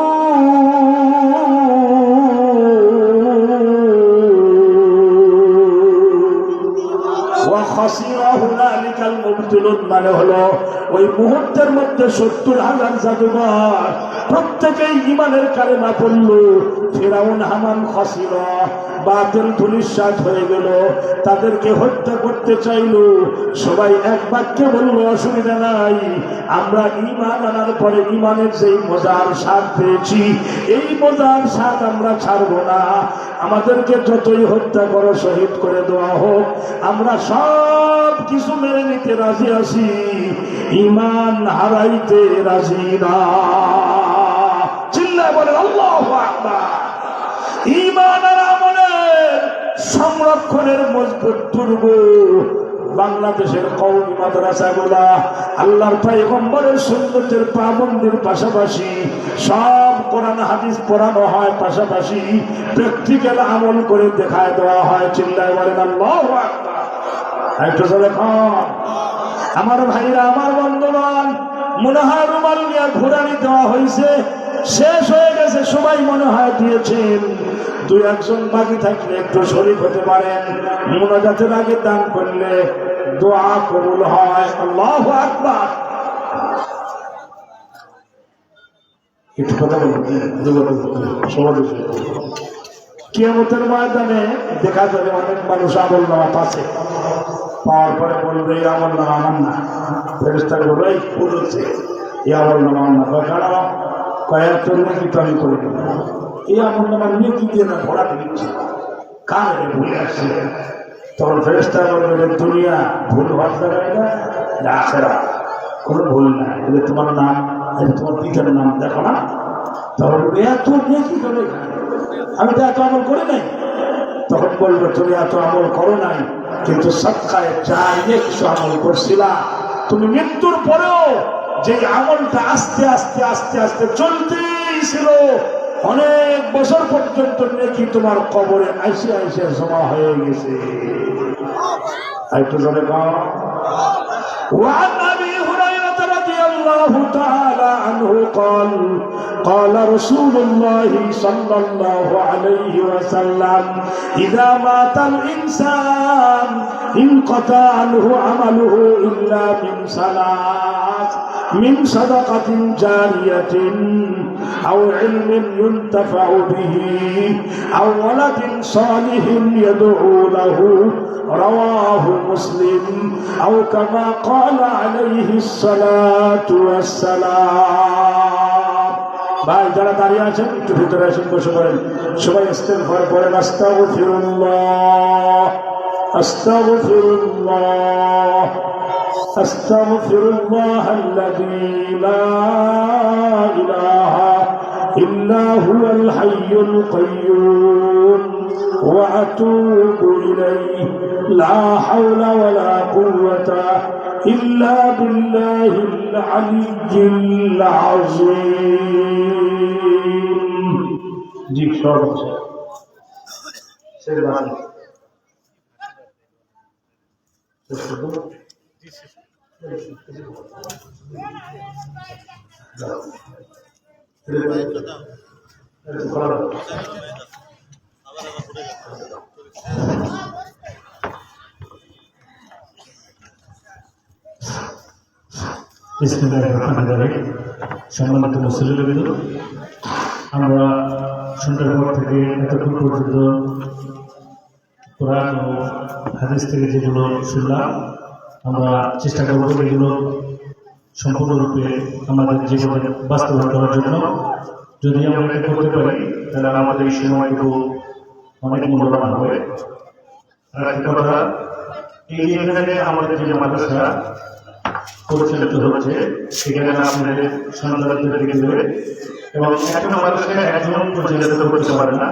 Speaker 1: মুবতিলুন মানে হলো ওই মুহূর্তের মধ্যে 70,000 জাদুঘর প্রত্যেকেই ঈমানের কালেমা পড়ল। ফিরাউন হামান খসির বাতিল ধূলিসাৎ হয়ে গেল, তাদেরকে হত্যা করতে চাইল। সবাই এক বাক্যে বলল অসুবিধা নাই, আমরা ঈমান আনার পরে ঈমানের যেই মজার স্বাদ পেয়েছি এই মজার স্বাদ আমরা ছাড়বো না। আমাদেরকে যতই হত্যা করো, শহীদ করে দেওয়া হোক, আমরা সব কিছু মেনে নিতে রাজি আছি, ঈমান হারাইতে রাজি না। চিল্লায় বলেন আল্লাহু আকবার। ঈমান আর আমলের সংরক্ষণের মজবুত দুর্গ বাংলাদেশের কওমি মাদ্রাসাগুলা আল্লাহর পয়গম্বরের সুন্নতের পাবন্দির পাশাপাশি সব কোরআন হাদিস পড়ানো হয়, পাশাপাশি প্র্যাকটিক্যাল আমল করে দেখায় দেওয়া হয়। চিল্লায় বলেন আল্লাহু আকবার। একটু দেখুন আমার ভাইরা, আমার বন্ধুগণ, মনে হয় রুমাল নিয়ে ঘুরানি দেওয়া হয়েছে, শেষ হয়ে গেছে, সবাই মনে হয় দিয়েছেন। দুই একজন বাকি থাকলে একটু শরীক হতে পারেন, মুনাজাতের আগে দান করলে দোয়া কবুল হয়। আল্লাহু আকবার। একটু কথা বলুন। কিয়ামতের ময়দানে দেখা যাবে অনেক মানুষ আমল নামা পাচ্ছে, পাওয়ার পরে বলবে এই আমল নামা আমার না। ফেরেশতা বলবে এই ভুল হচ্ছে, এই আমল নামা আমার না। কেন? কয়েক নেকি তো আমি করে দেবো, এই আমল নামার নেকি দিয়ে না ভরা দিচ্ছে, কার ভুলে আসছে। তখন ফেরেশতা বলবে দুনিয়া ভুল হওয়ার জায়গায় না, আখেরাত কোনো ভুল না, এটা তোমার নাম, এটা তোমার পিতার নাম, দেখো না। তখন এত নেকি করে, আমি তো এত আমল করি নাই। তখন বলবে তুমি এত আমল করো নাই, কিন্তু সৎকায় চাইলে কিছু আমল করছিলা। তুমি মৃত্যুর পরেও যে আমলটা আস্তে আস্তে আস্তে আস্তে চলতেই ছিল, অনেক বছর পর্যন্ত নেকি তোমার কবরে আইসে আইসে জমা হয়ে গেছে। একটু জোরে কও। وعن أبي هريرة رضي الله تعالى عنه قال قال رسول الله صلى الله عليه وسلم إذا مات الإنسان انقطع عنه عمله إلا من ثلاث: من صدقة جارية أو علم ينتفع به أو ولد صالح يدعو له رواه مسلم أو كما قال عليه الصلاة والسلام. ভাই যারা দাঁড়িয়ে আছেন একটু ভিতরে আসেন, বসে পড়েন, সবাই ইস্তেগফার পড়েন। আস্তাগফিরুল্লাহ আস্তাগফিরুল্লাহ আস্তাগফিরুল্লাহ আল্লাযী লা ইলাহা ইল্লা হুয়াল হাইয়ুল কাইয়্যুম ওয়া আতুবু ইলাইহি লা হাওলা ওয়ালা কুওয়াতা ইল্লা বিল্লাহিল আলিয়্যিল আযীম। জি সব সেবান সম্মানিত মুসলিমবৃন্দ, আমরা সন্ধ্যার পর থেকে এতক্ষণ পর্যন্ত কোরআন ও হাদিস থেকে যেগুলো শুনলাম, আমরা চেষ্টা করব এগুলো সম্পূর্ণরূপে আমাদের জীবনে বাস্তবায়ন করার জন্য। যদি আমরা এটা করতে পারি তাহলে আমাদের এই সময়টুকু অনেক মূল্যবান হবে। আর একটা কথা, এই এখানে আমাদের যে মাদ্রাসা পরিচালিত হচ্ছে সেখানে আপনাদের সন্তানদের দিকে দেবে, এবং একটা মাদ্রাসাকে একজন পরিচালিত করতে পারে না,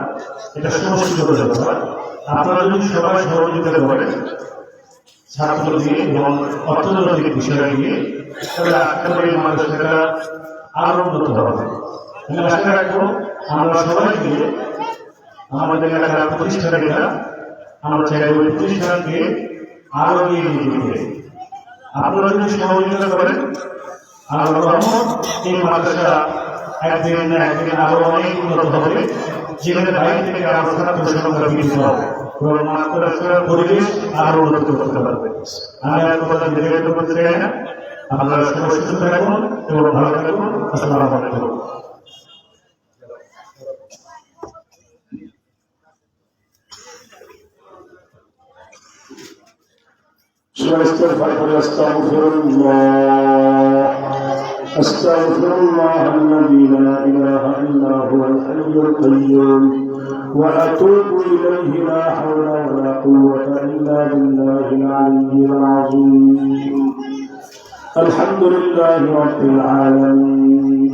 Speaker 1: এটা সমষ্টিগত ব্যাপার। আপনারা যদি সবাই সহযোগিতা করেন ছাত্র দিয়ে এবং অর্থনৈতিক বিষয় নিয়ে, তাহলে আশা করি মাদ্রাসাটা আরো উন্নত হবে। আমি আশা রাখবো আমরা সবাই মিলে আমাদের এলাকার প্রতিষ্ঠানটা আমরা চাই ওই প্রতিষ্ঠানকে আরো এগিয়ে নিয়ে যেতে। আপনারা যদি সহযোগিতা করেন, আমরা এই মাদ্রাসা
Speaker 2: একদিন না একদিন আরো অনেক উন্নত হবে, যেখানে বাইরে থেকে আরো ছাত্র সংখ্যা বৃদ্ধি পাবে এবং মাদ্রাসার পরিবেশ আরো উন্নত করতে পারবে। আমি আর কথা দীর্ঘায়িত করতে চাই না। আপনারা সবাই সুস্থ থাকুন এবং ভালো থাকুন। আসসালামু আলাইকুম।
Speaker 1: أستغفر الله الذي لا إله إلا هو الحي القيوم وأتوب إليه لا حول ولا قوة إلا بالله العلي العظيم. الحمد لله رب العالمين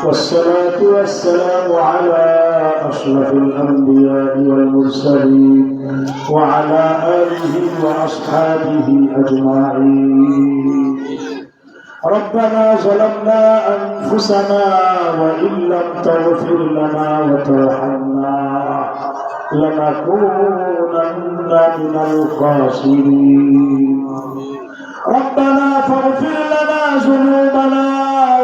Speaker 1: والصلاة والسلام على أشرف الأنبياء والمرسلين وعلى آله وأصحابه أجمعين. ربنا ظلمنا أنفسنا وإن لم تغفر لنا وترحمنا لنكونن من الخاسرين. ربنا فاغفر لنا ذنوبنا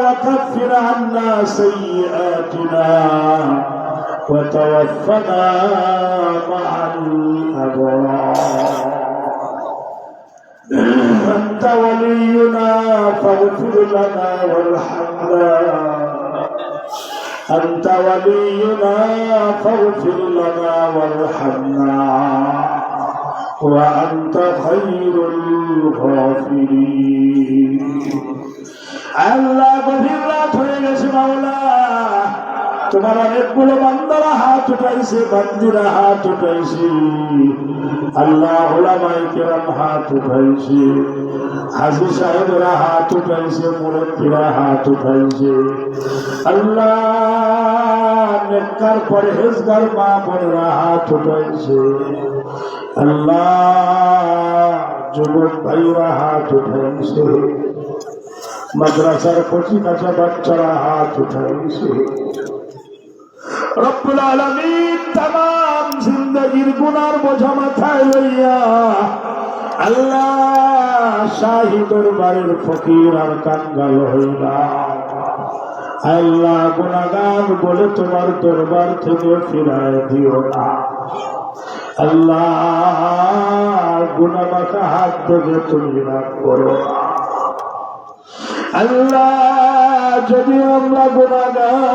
Speaker 1: وكفر عنا سيئاتنا وتوفنا مع الأبرار. أنت ولينا فاغفر لنا وارحمنا. أنت ولينا فاغفر لنا وارحمنا وأنت خير الغافرين. আল্লাহ গভীর রাত হয়ে গেছে মাওলা, তোমার অনেকগুলো বান্দারা হাত উঠাইছে, বান্দিরা হাত উঠাইছে। আল্লাহ উলামায়ে কেরাম হাত উঠাইছে, হাজী সাহেবরা হাত উঠাইছে, মুরব্বীরা হাত উঠাইছে। আল্লাহ নেককার পরহেজগার মা বোনেরা হাত উঠাইছে। আল্লাহ যুবক ভাইরা হাত উঠাইছে, মাদ্রাসার কচি কাঁচা বাচ্চারা হাত উঠাইছে। রব্বুল আলামিন তামাম জিন্দগির গুনার বোঝা মাথায় লইয়া আল্লাহ শাহী দরবারের ফকির আর কাঙ্গাল হইলা। আল্লাহ গুনাহগার বলে তোমার দরবার থেকে ফিরায় দিও না। আল্লাহ গুনাহ মাখা হাত থেকে তুমি রাগ করো না। আল্লাহ যদি আমরা গুনাহগার